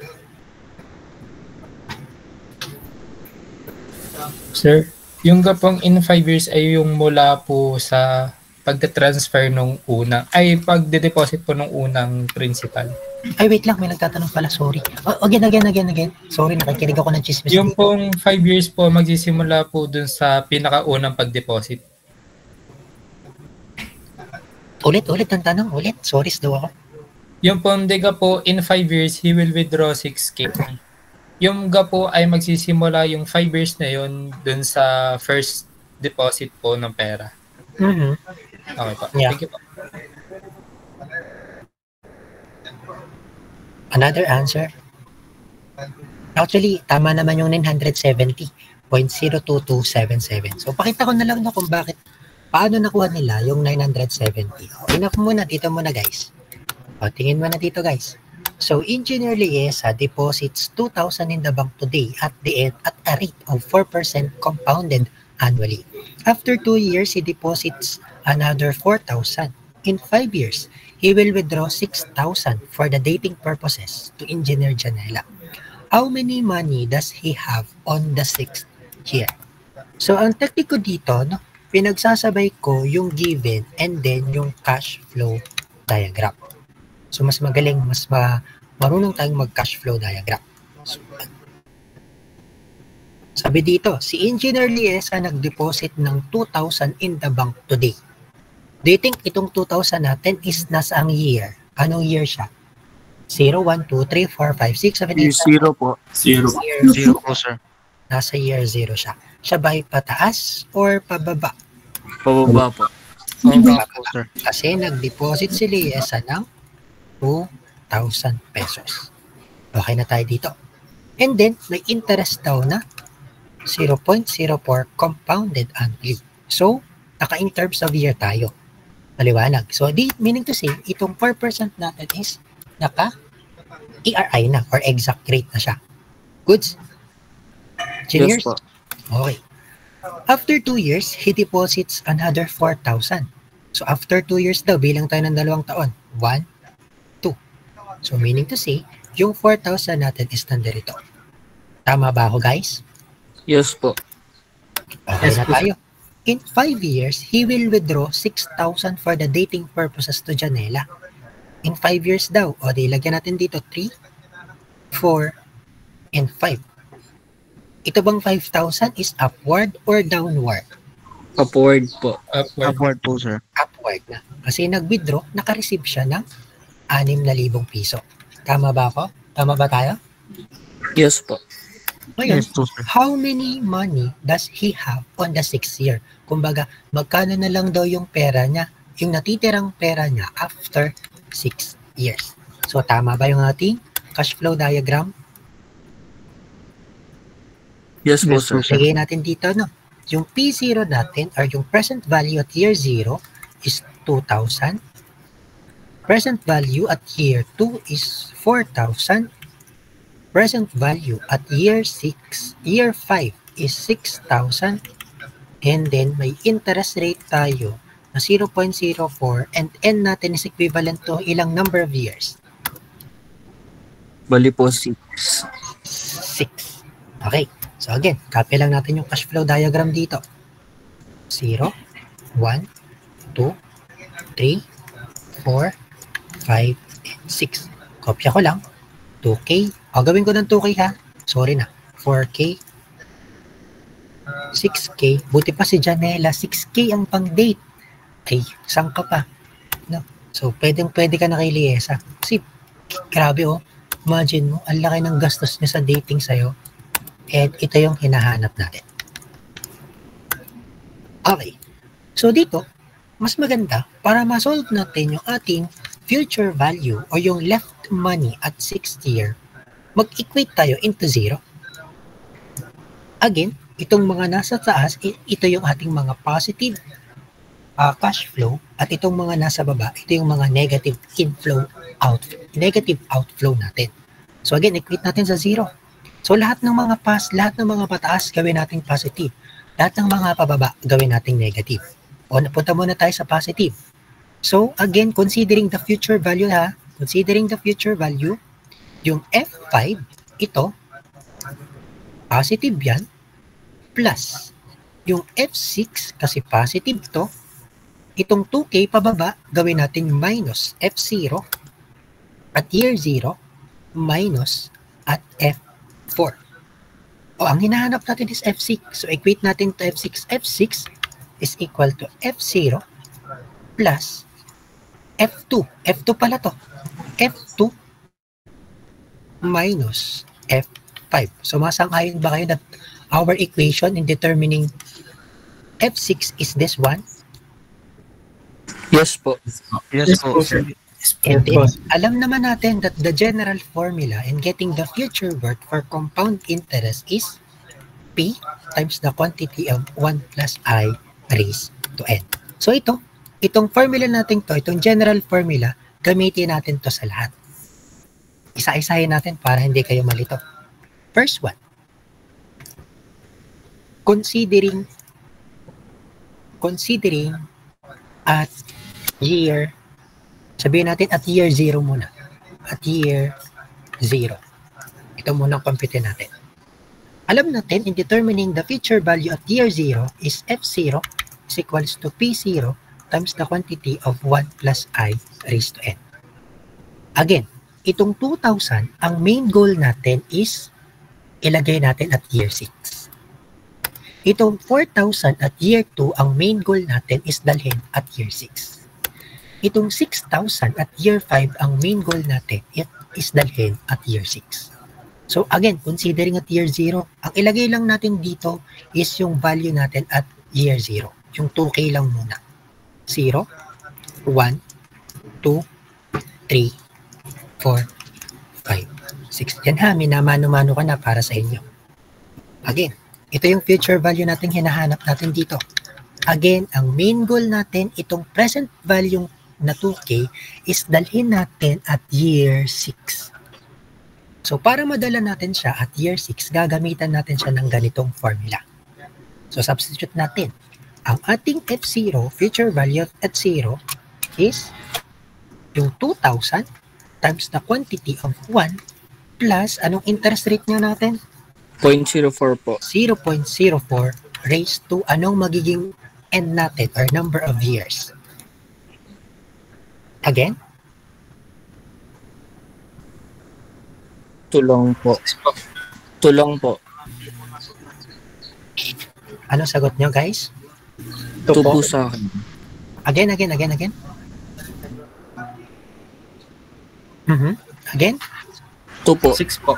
Sir, yung gapang in 5 years ay yung mula po sa pagde-transfer nung unang, ay pagde-deposit po nung unang principal. Ay, wait lang. May nagtatanong pala. Sorry. Again. Sorry, nakikinig ako ng chismis. Yung pong 5 years po, magsisimula po dun sa pinakaunang pag-deposit. Ulit ang tanong. Sorry, daw ako. Yung pong diga po, in 5 years, he will withdraw 6K. Yung ga po ay magsisimula yung 5 years na yun dun sa first deposit po ng pera. Mm-hmm. Okay po. Yeah. Thank you po. Another answer. Actually, tama naman yung 970.02277. So, pakita ko na lang na kung paano nakuha nila yung 970. Enough muna, dito muna guys. O, tingin mo na dito guys. So, Engineer Liesa deposits 2,000 in the bank today at the end at a rate of 4% compounded annually. After 2 years, he deposits another 4,000. In 5 years, he will withdraw 6,000 for the dating purposes to Engineer Janela. How many money does he have on the 6th year? So, ang technique ko dito, no, pinagsasabay ko yung given and then yung cash flow diagram. So, mas magaling, marunong tayong mag-cash flow diagram. So, sabi dito, si Engineer Liesa nag-deposit ng 2,000 in the bank today. Do you think itong 2,000 natin is nasa ang year? Anong year siya? 0, 1, 2, 3, 4, 5, 6, 7, 8, 9. Zero po. Zero. Zero po, sir. Nasa year 0 siya. Siya ba ay pataas or pababa? Pababa po. Pababa po, sir. Kasi nag-deposit si Liesa ng 2,000 pesos. Okay na tayo dito. And then, may interest daw na 0.04 compounded annually. So, in terms of year tayo. Maliwanag. So, meaning to say, itong 4% natin is ERI na or exact rate na siya. Goods? Juniors? Yes po. Okay. After 2 years, he deposits another 4,000. So, after 2 years daw, bilang tayo ng 2 taon. 1, 2. So, meaning to say, yung 4,000 natin is nandito. Tama ba ako, guys? Yes po. Okay na tayo. In 5 years, he will withdraw 6,000 for the dating purposes to Janela. In 5 years daw, o di lagyan natin dito 3, 4, and 5. Ito bang 5,000 is upward or downward? Upward po. Upward po, sir. Upward na. Kasi nag-withdraw, naka-receive siya ng 6,000 piso. Tama ba ako? Tama ba tayo? Yes po. Ngayon, Yes po, sir. how many money does he have on the 6th year? Kumbaga, magkano na lang daw yung pera niya, yung natitirang pera niya after 6 years. So, tama ba yung ating cash flow diagram? Yes po, Yes sir. po, sir. Lagay natin dito, no? Yung P0 natin or yung present value at year 0 is 2,000. Present value at year 2 is 4,000. Present value at year 5 is 6,000. And then may interest rate tayo na 0.04 and N natin is equivalent to ilang number of years? Bali po 6. 6. Okay. So again, copy lang natin yung cash flow diagram dito. 0, 1, 2, 3, 4, 5, and 6. Kopya ko lang. 2K. O, gawin ko ng 2K ha. Sorry na. 4K. 6K. Buti pa si Janela. 6K ang pang-date. Ay, saan ka pa? No. So, pwede ka na kay Liesa. Kasi, grabe oh. Imagine mo, ang laki ng gastos niya sa dating sa'yo. And ito yung hinahanap natin. Okay. So, dito, mas maganda para ma-solve natin yung ating future value o yung left money at 6th year, mag-equate tayo into 0. Again, itong mga nasa taas, ito yung ating mga positive cash flow at itong mga nasa baba, ito yung mga negative outflow natin. So again, equate natin sa 0. So lahat ng mga pataas, gawin nating positive. Lahat ng mga pababa, gawin nating negative. O napunta muna tayo sa positive. So again, considering the future value yung F5, ito, positive yan, plus yung F6, kasi positive to, itong 2K pababa, gawin natin minus F0 at year 0, minus at F4. O, ang hinahanap natin is F6. So, equate natin to F6. F6 is equal to F0 plus F2. F2 pala to. F2 minus F5. So, masang-ayon ba kayo that our equation in determining F6 is this one? Yes po. Yes po, sir. And then, alam naman natin that the general formula in getting the future worth for compound interest is P times the quantity of 1 plus I raised to N. So itong formula natin to, itong general formula, gamitin natin to sa lahat. Isa-isahin natin para hindi kayo malito. First one, considering at year, sabihin natin at year 0 muna. At year 0. Ito muna ang compute natin. Alam natin, in determining the future value at year 0 is F0 is equals to P0 times the quantity of 1 plus I raised to N. Again, itong 2,000, ang main goal natin is ilagay natin at year 6. Itong 4,000 at year 2, ang main goal natin is dalhin at year 6. Itong 6,000 at year 5, ang main goal natin is dalhin at year 6. So again, considering at year 0, ang ilagay lang natin dito is yung value natin at year 0. Yung 2K lang muna. 0, 1, 2, 3, 4, 5, 6. Yan ha, minamano-mano ka na para sa inyo. Again, ito yung future value natin hinahanap natin dito. Again, ang main goal natin, itong present value na 2K is dalhin natin at year 6. So, para madala natin siya at year 6, gagamitan natin siya ng ganitong formula. So, substitute natin. Ang ating F0, future value at 0, is yung 2,000 times the quantity of 1 plus, anong interest rate niya natin? 0.04 po. 0.04 raised to, anong magiging end natin or number of years? Again? Tulong po. Tulong po. Ano sagot nyo, guys? 2 po sa akin. Again. Again? 2 po. 6 po.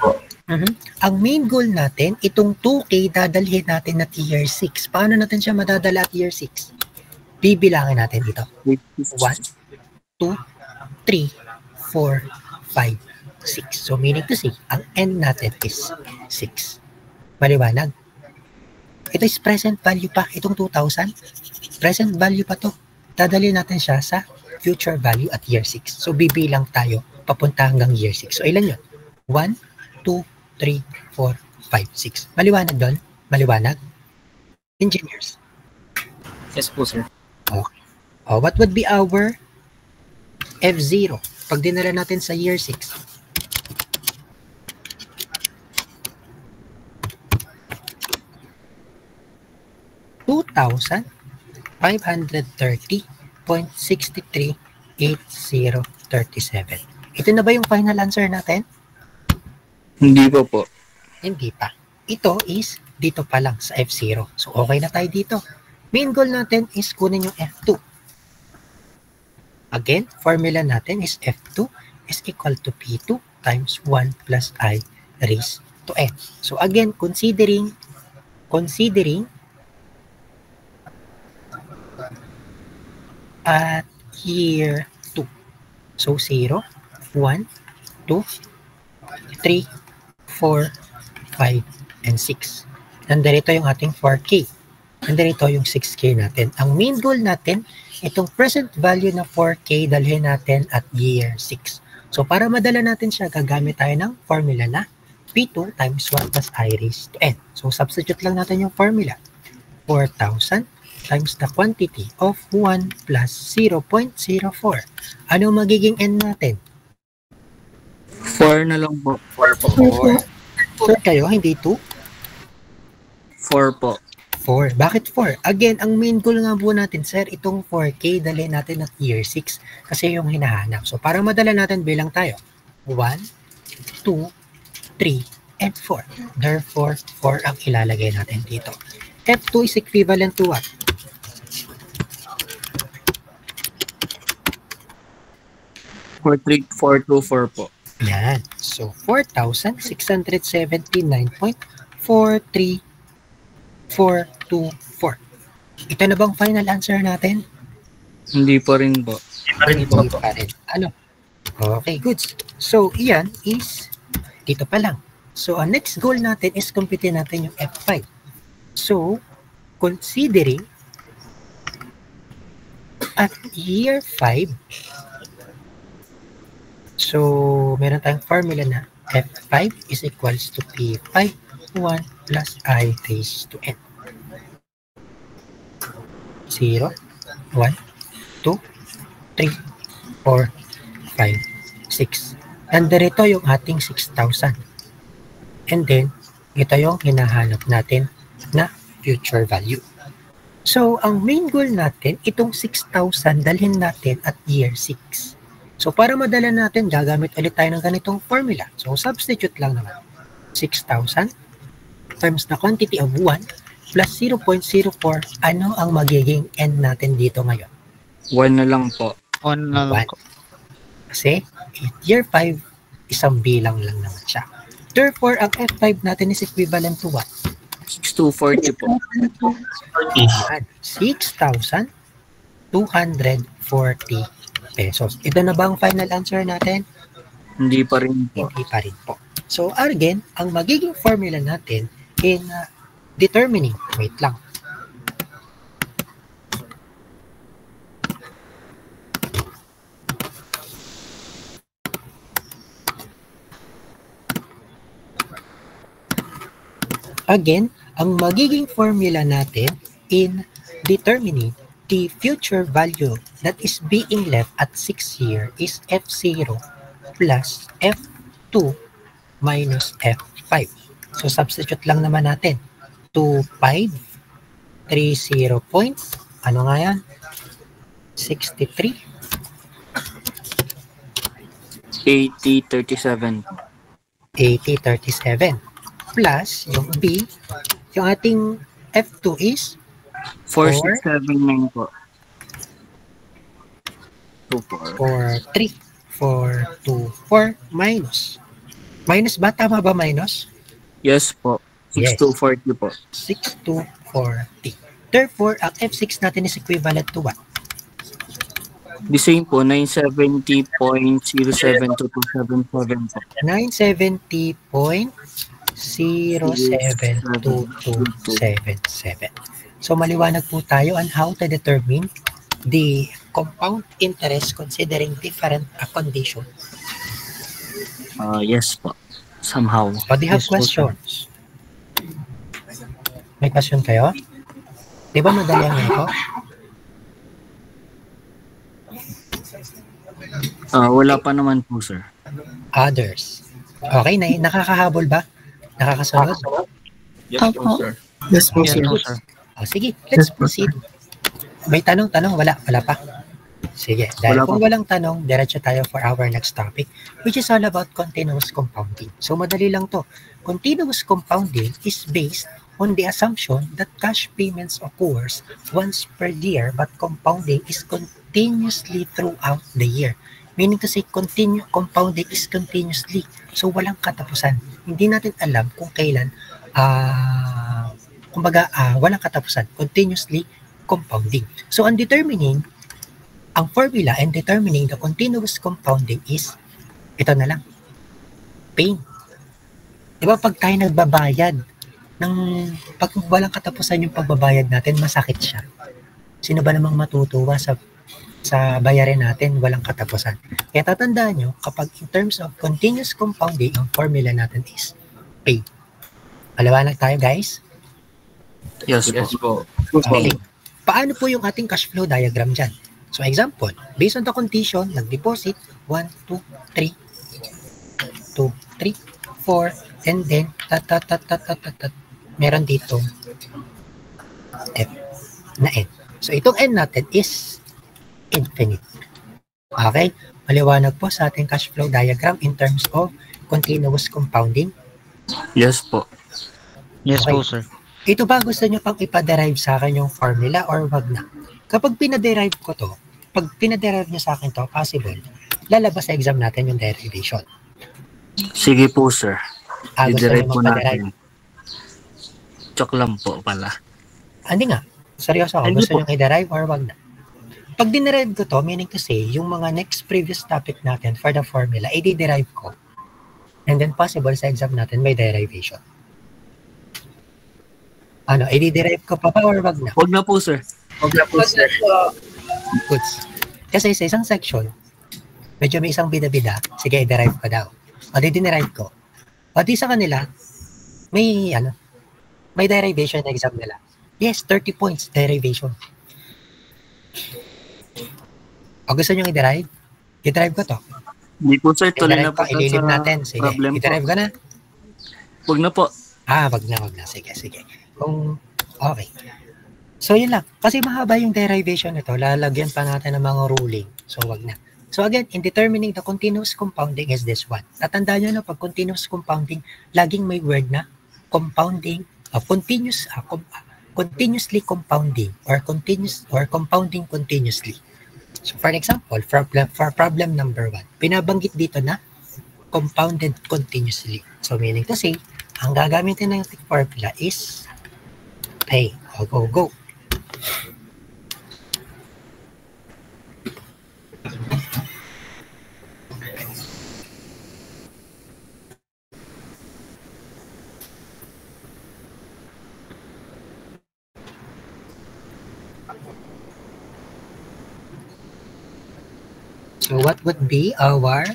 Ang main goal natin, itong 2K dadalhin natin na year 6. Paano natin siya madadala at year 6? Bibilangin natin dito. 1, 2, 3, 4, 5, 6. So meaning to say, ang end natin is 6. Maliwanag. Ito is present value pa. Itong 2,000. Present value pa to. Dadalhin natin siya sa future value at year 6. So bibilang tayo papunta hanggang year 6. So ilan yun? 1, 2, 3, 4, 5, 6. Maliwanag doon? Maliwanag? Engineers. Yes po, sir. Okay. What would be our F0 pag dinala natin sa year 6? $2,530.638037. Ito na ba yung final answer natin? Hindi po po. Hindi pa. Ito is dito pa lang sa F0. So, okay na tayo dito. Main goal natin is kunin yung F2. Again, formula natin is F2 is equal to P2 times 1 plus I raised to N. So, again, considering at year 2. So, 0, 1, 2, 3, 4, 5, and 6. Nandito yung ating 4K. Nandito yung 6K natin. Ang main goal natin, itong present value na 4K dalhin natin at year 6. So, para madala natin siya, gagamit tayo ng formula na P2 times 1 plus I raised to N. So, substitute lang natin yung formula. 4,000 times the quantity of 1 plus 0.04. Ano magiging N natin? 4 na lang po. 4 po. 4 kayo, hindi 2? 4 po. 4. Bakit 4? Again, ang main goal nga po natin, sir, itong 4K, dali natin at year 6 kasi yung hinahanap. So, para madala natin, bilang tayo. 1, 2, 3, and 4. Therefore, 4 ang ilalagay natin dito. F2 is equivalent to what? For 424 po. Yan. So, 4,679.43424. Ito na bang final answer natin? Hindi po rin po. Hindi po. Hindi pa rin. Ano? Okay, goods. So, iyan is dito pa lang. So, ang next goal natin is computein natin yung F5. So, considering at year 5, so, meron tayong formula na F5 is equals to P5, 1 plus I raised to N. 0, 1, 2, 3, 4, 5, 6. Nandito yung ating 6,000. And then, ito yung hinahanap natin na future value. So, ang main goal natin, itong 6,000 dalhin natin at year 6. So, para madala natin, gagamit ulit tayo ng ganitong formula. So, substitute lang naman. 6,000 times the quantity of 1 plus 0.04. Ano ang magiging end natin dito ngayon? 1 na lang po. 1 na lang po. Kasi, year 5, isang bilang lang naman siya. Therefore, ang F5 natin is equivalent to what? 6,240 po. 6,240 pesos. Ito na ba ang final answer natin? Hindi pa rin po. Hindi pa rin po. So, again, ang magiging formula natin in determining, wait lang. Again, ang magiging formula natin in determining the future value that is being left at 6 year is F0 plus F2 minus F5. So, substitute lang naman natin. 2530 points. Ano nga yan? 63. 8037. 8037. Plus, yung B, yung ating F2 is 4679 po. 24. 4, 4, 2, 4 minus. Minus ba? Tama ba minus? Yes po. Yes. 6240 po. 6240. Therefore, ang F6 natin is equivalent to what? The same po, 970.07227 po. 970.07227. So, maliwanag po tayo on how to determine the compound interest considering different condition. Yes po. Somehow. O, do you have Yes po, sir. questions? May question kayo? Di ba madali ang ito? Wala pa naman po, sir. Others. Okay, nakakahabol ba? Nakakasunod? Yes po, sir. Yes po, Yes sir. po, sir. O, sige, let's proceed. May tanong? Wala pa. Sige, dahil Wala kung pa. walang tanong, diretso tayo for our next topic, which is all about continuous compounding. So, madali lang to. Continuous compounding is based on the assumption that cash payments occurs once per year, but compounding is continuously throughout the year. Meaning to say, compounding is continuously. So, walang katapusan. Hindi natin alam kung kailan, walang katapusan. Continuously compounding. So, ang formula and determining the continuous compounding is, ito na lang, pain. Diba pag tayo nagbabayad, pag walang katapusan yung pagbabayad natin, masakit siya. Sino ba namang matutuwa sa bayarin natin, walang katapusan? Kaya tatandaan nyo, kapag in terms of continuous compounding, ang formula natin is pain. Paliwanag tayo, guys? Yes po. Okay. Paano po yung ating cash flow diagram dyan? So, example, based on the condition, nag-deposit, 1, 2, 3, 4, and then, meron dito, F na N. So, itong N natin is infinite. Okay? Maliwanag po sa ating cash flow diagram in terms of continuous compounding. Yes po. Yes Okay. po, sir. Ito ba gusto nyo pang ipa-derive sa akin yung formula or wag na? Kapag pinaderive ko to, pag pinaderive nyo sa akin to, possible, lalabas sa exam natin yung derivation. Sige po, sir. Gusto nyo I-derive po magpa-derive? natin. Chok lang po pala. Hindi nga. Seryoso ako. Hindi Gusto po. nyo i-derive or wag na? Pag dinerive ko to, meaning to say, yung mga next previous topic natin for the formula, i-derive ko. And then possible sa exam natin may derivation. Ano, i-derive ko pa or wag na? Huwag na po, sir. Goods. Kasi sa isang section, medyo may isang bida-bida, sige, i-derive ko daw. O di dinerive ko. O di sa kanila, may derivation na exam nila. Yes, 30 points derivation. O gusto nyo i-derive? I-derive ko to. Hindi po, sir. Tuloy na I-derive po ko, ililim sa natin. Sige, problem po. i-derive ko na. Huwag na po. Wag na. Sige. Okay. So, yun lang. Kasi mahaba yung derivation nito, lalagyan pa natin ng mga ruling. So, wag na. So, again, in determining the continuous compounding is this one. Tatandaan nyo na pag continuous compounding, laging may word na compounding, continuously compounding or compounding continuously. So, for example, for problem number 1, pinabanggit dito na compounded continuously. So meaning to say, ang gagamitin ng formula is pay. Go. So what would be our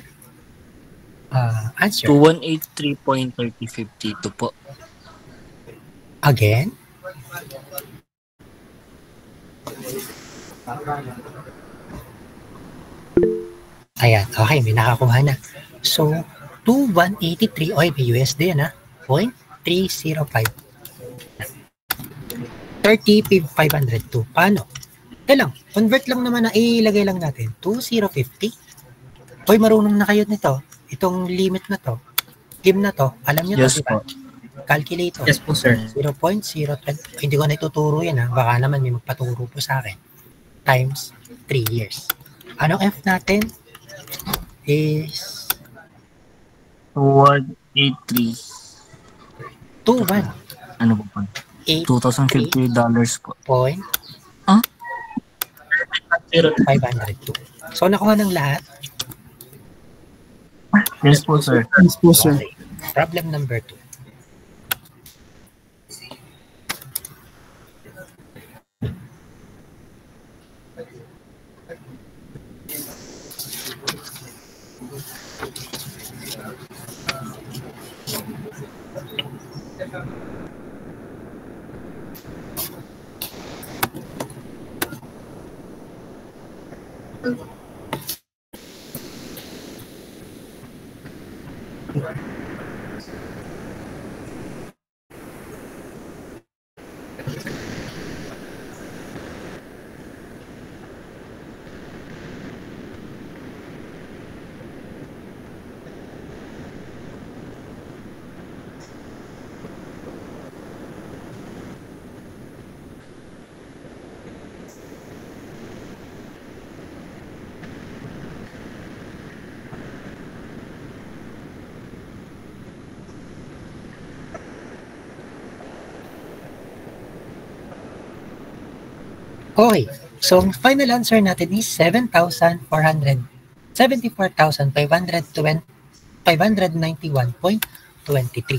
answer? 2183.3052 po. Again? Ayan, okay, may nakakuha na. So, 2183, oy, may USD yan ha, 0.305. 30,502. Paano? Lang, convert lang naman na ilagay lang natin. 2050. Hoy, marunong na kayo nito. Itong limit na to. Game na to. Alam nyo Yes to, diba? po. Calculator. Yes po, sir. 0.020. Hindi ko na ituturo yan ha. Baka naman may magpaturo po sa akin. Times 3 years. Anong F natin? Is 2183. 21. Ano po po? $2,050 po. Point Ah? 502. So, nakuha ng lahat. Yes po, sir. Yes po, sir. Okay. Problem number 2. Okay. So, final answer natin is 591.23.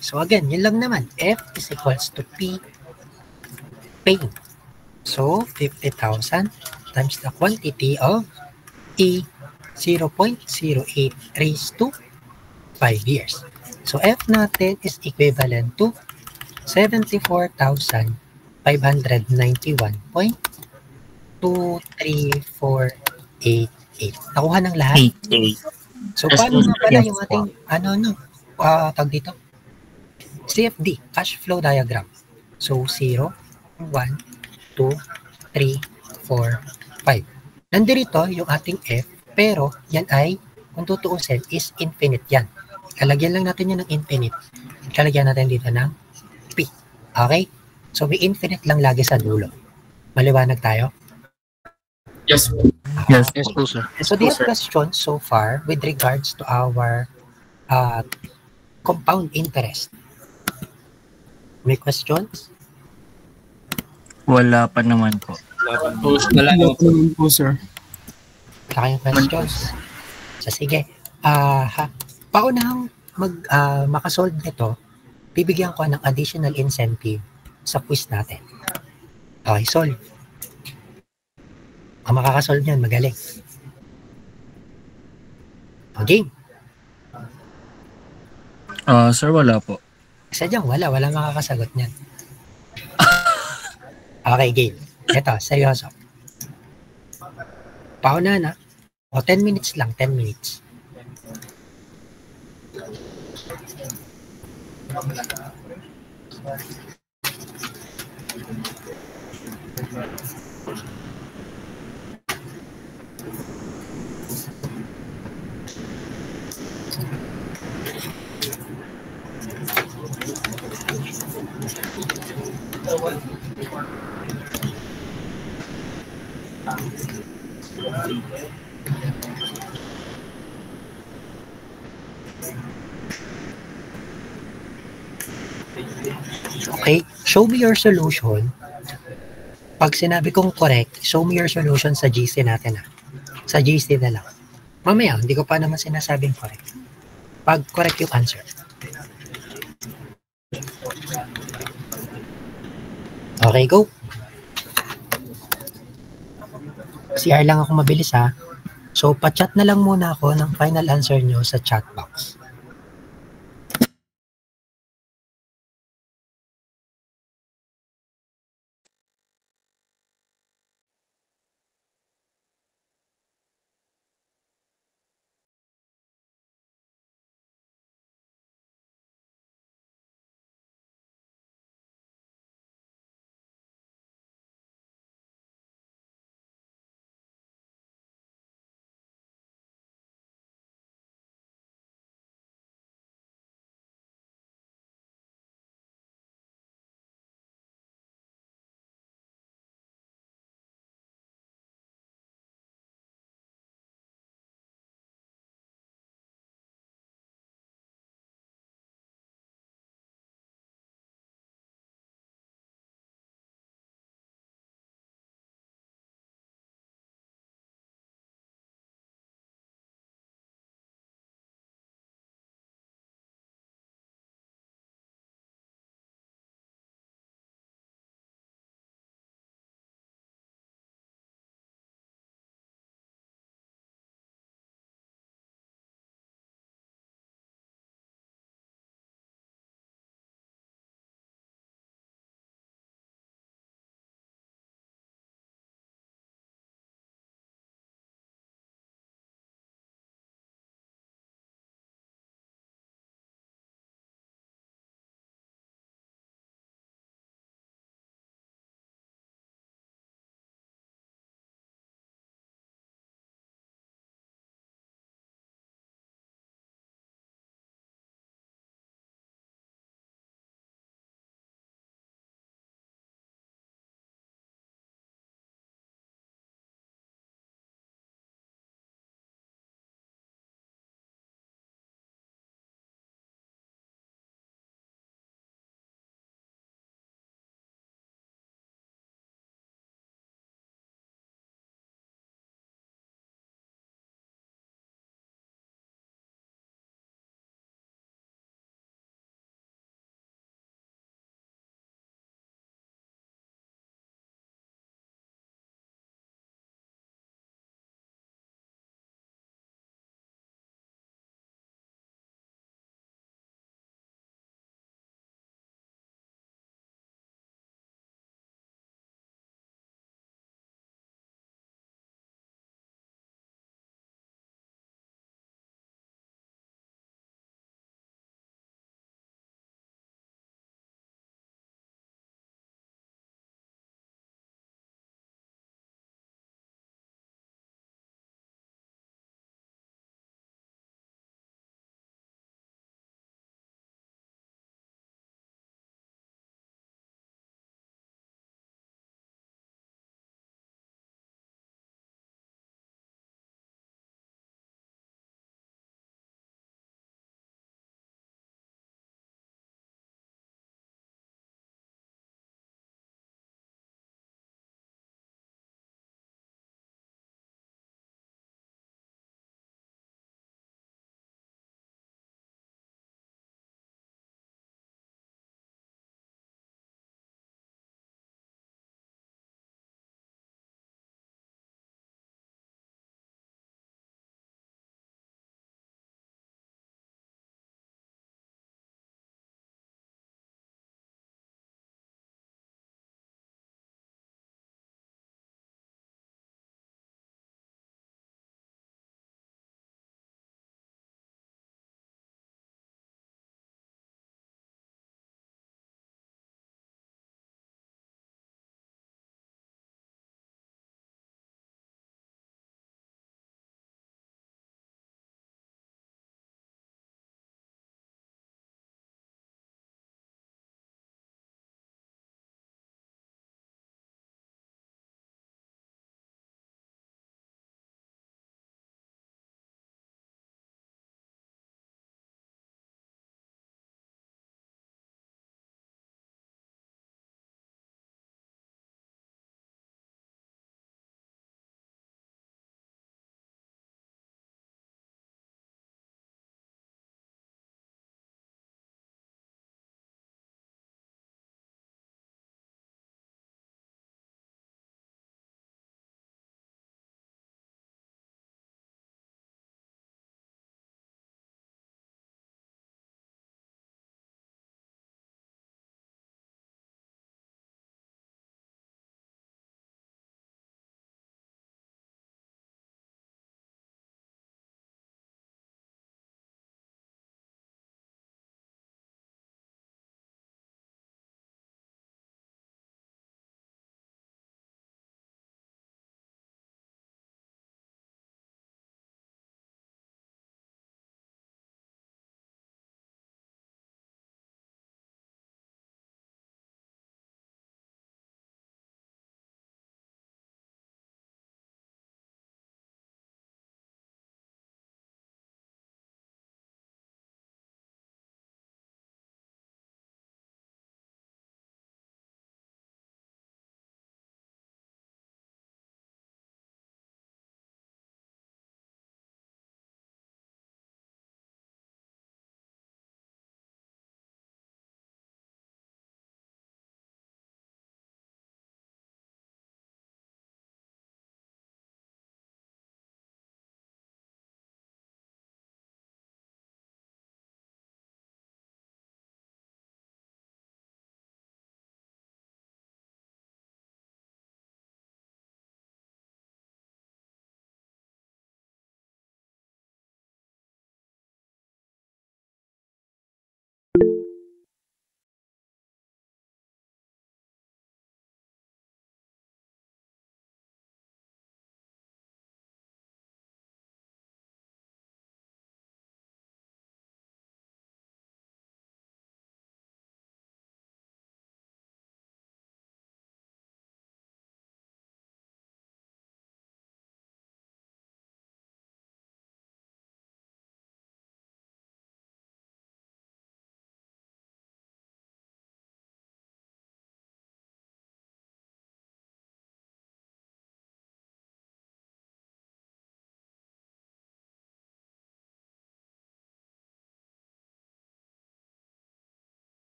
So, again, yun lang naman. F is equals to P paying. So, 50,000 times the quantity of E 0.08 raised to 5 years. So, F natin is equivalent to 74,591.23488. Nakuha ng lahat? 88. So, Yes, paano na pala yes yung po. ating, tag dito? CFD, cash flow diagram. So, 0, 1, 2, 3, 4, 5. Nandito yung ating F, pero yan ay, kung tutuusin, is infinite yan. Kalagyan lang natin yan ng infinite. Kalagyan natin dito ng P. Okay? So, may infinite lang lagi sa dulo. Maliwanag tayo? Yes po. Yes Yes po, sir. So, do you Sir. have questions so far with regards to our compound interest? May questions? Wala pa naman po. Wala naman po, sir. Wala kayong questions? So, sige. Paunahang makasolve nito, bibigyan ko ng additional incentive sa quiz natin. Okay, solve. Ang makakasolve niyan, magaling. Game. Sir, wala po. Sadyang wala makakasagot niyan. Okay, game. Ito, seryoso. Pauna na. O, 10 minutes lang, 10 minutes. Okay? Show me your solution. Pag sinabi kong correct, show me your solution sa GC natin Sa GC na lang. Mamaya, hindi ko pa naman sinasabing correct. Pag correct yung answer. Okay, go. CR lang ako mabilis So, pa-chat na lang muna ako ng final answer nyo sa chat box.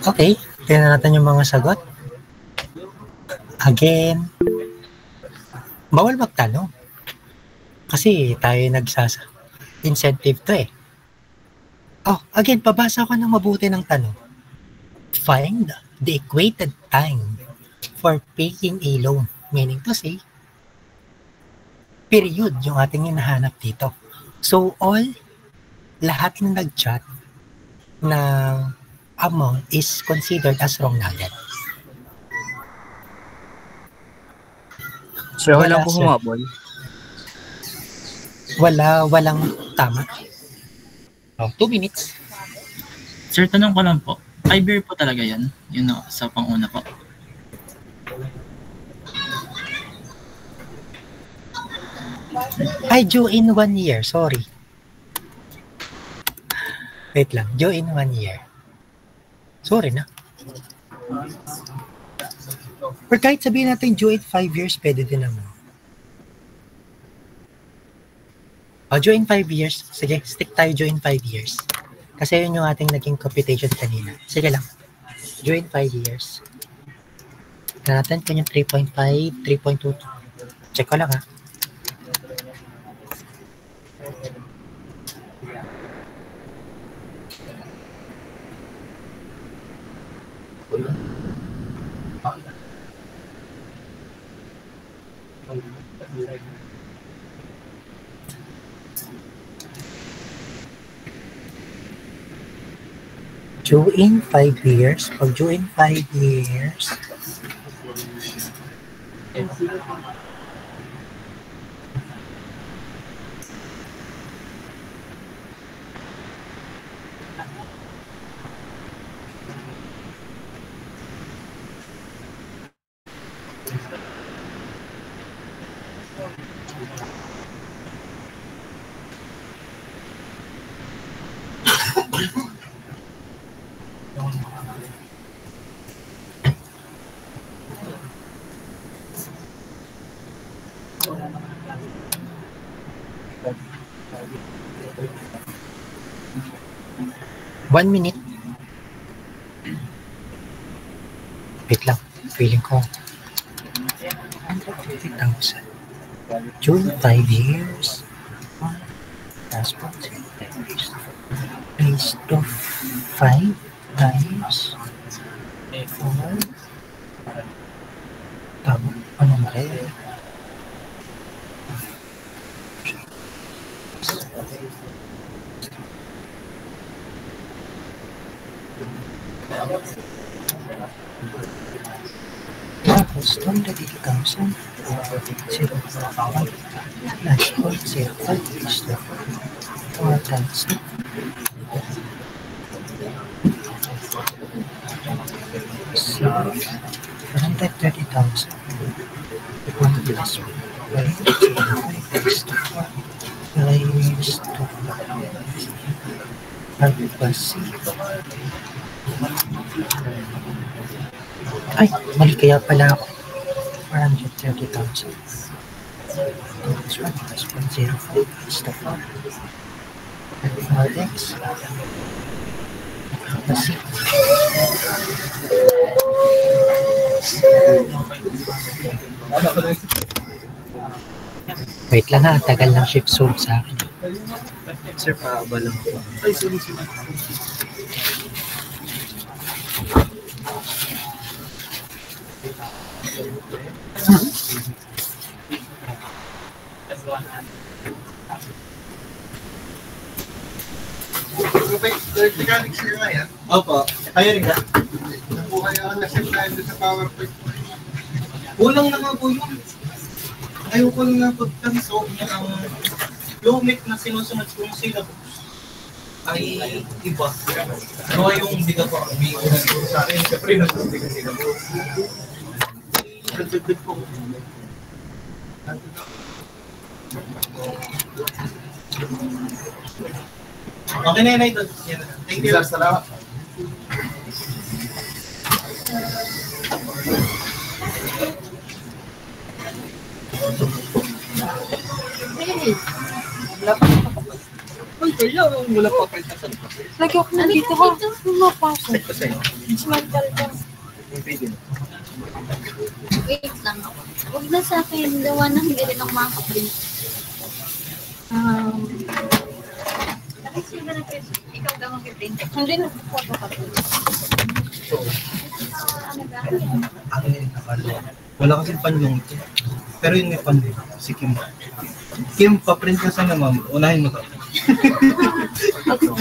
Okay, tingnan natin yung mga sagot. Again, bawal magtanong. Kasi tayo incentive to eh. Oh, again, pabasa ko ng mabuti ng tanong. Find the equated time for paying a loan. Meaning to say, period yung ating hinahanap dito. So, lahat ng nag-chat na amount is considered as wrong na agad. Sir, wala po sir. humabol. Walang tama. 2 minutes. Sir, tanong ko lang po. 5 year po talaga yan? Yun o, sa panguna po. Ay, due in 1 year. Sorry. Wait lang. Due in 1 year. Sorry na. Or kahit sabihin natin due in 5 years, pwede din naman. Due in 5 years. Sige, stick tayo due in 5 years. Kasi yun yung ating naging computation kanina. Sige lang. Due in 5 years. Tignan natin kung yung 3.5, 3.2. Check ko lang ha. Due in 5 years. Pag due in 5 years, One minute. Wait lang. Feeling ko 150,000. June 5 years. That's what raised to 5 times 4. Tama. Ano mali? Tapos, 280,000. 0.5. Last point, 0.5 is the 4 times 2. So, 130,000. 1 plus 1. 5 is to 4. 5 is to 5 plus 6. Ay, mali kaya pala ako. 430,000. Plus 1 plus 105 is to 4. 4x plus 6. Wait lang ha, tagal ng shift sold sa akin. Sir, paabala mo po. Opo. Kayo rin ka? Kulang na nga po yun. Ayoko lang na pagtanso ng yung mic na sinusunod kong syllabus ay iba. Ano yung biga po ang bigo na sa akin? Siyempre, nagsabi ka syllabus. Nagsabi po. Okay na yun, Idol. Thank you. Salamat. Kaya wala pa kayo sa Lagi ako nandito ha. Pumapasok. ko sa'yo. Mental ka. Yung video. Wait lang ako. Huwag na sa akin, gawa na hindi rin ako makaprint. Ikaw daw mag-print. Hindi na photo ka. Ano yung nakalo? Wala kasing panlong ito. Pero yun may panlong. Si Kim. Kim, pa-print ka sana ma'am. Unahin mo to.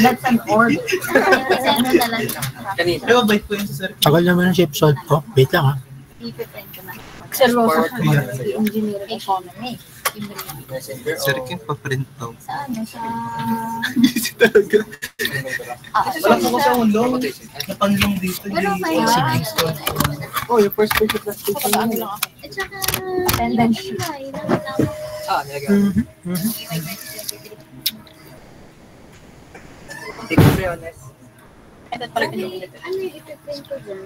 That's an order. Kasi ano talaga. Pero bait ko yun sa sir. Tagal naman ang shape solve ko. Wait lang ha. Ipiprint ko na. Seryoso ka. Engineering economy. Sir Kim, pa-print to. Sa ano? Sa... Busy talaga. Wala po kasi akong long. Na panlong dito. Pero Yung may... siblings ko. Oh, yung first person class teacher Ano mo. lang ako. At saka... Attendance. Ah, nilagay ako. Hindi ko be honest. Ito pala Ano yung ipiprint ko dyan?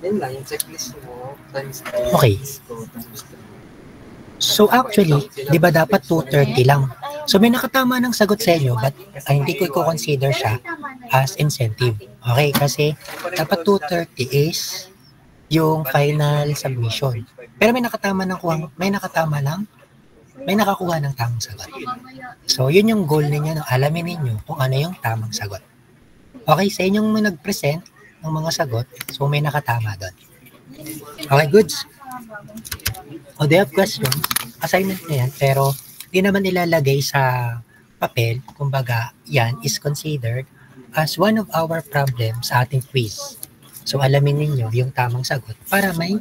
Yun lang, yung checklist mo. Times Okay. So actually, di ba dapat 230 lang? So may nakatama ng sagot sa inyo, but hindi ko i-consider siya as incentive. Okay, kasi dapat 230 is yung final submission. Pero may nakatama nakakuha ng tamang sagot. So yun yung goal ninyo, no? Alamin ninyo kung ano yung tamang sagot. Okay, sa inyong nag-present ng mga sagot, so may nakatama doon. Okay, goods. O, they have questions. Assignment na yan, pero di naman ilalagay sa papel. Kumbaga, yan is considered as one of our problems sa ating quiz. So, alamin ninyo yung tamang sagot para may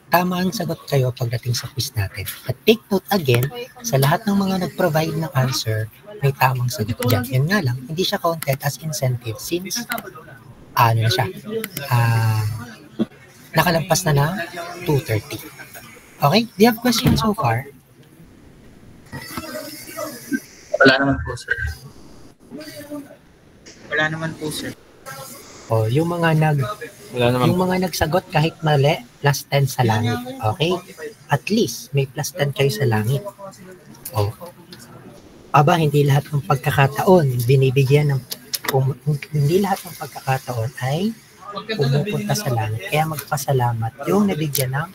tamang sagot kayo pagdating sa quiz natin. At take note again, sa lahat ng mga nag-provide ng answer, may tamang sagot dyan. Yun nga lang, hindi siya counted as incentive since ano na siya, nakalampas na ng 230. Okay? Do you have questions so far? Wala naman po, sir. Wala naman po, sir. O, yung mga yung mga nagsagot kahit mali, plus 10 sa langit. Okay? At least, may plus 10 kayo sa langit. O. Aba, hindi lahat ng pagkakataon binibigyan ng hindi lahat ng pagkakataon ay pumupunta sa langit. Kaya magpasalamat yung nabigyan ng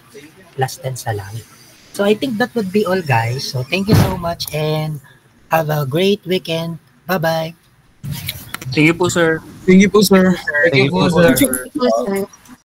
plus 10 sa langit. So I think that would be all, guys. So thank you so much and have a great weekend. Bye-bye. Thank you po, sir. Thank you po, sir. Thank you po, sir. Yes, sir.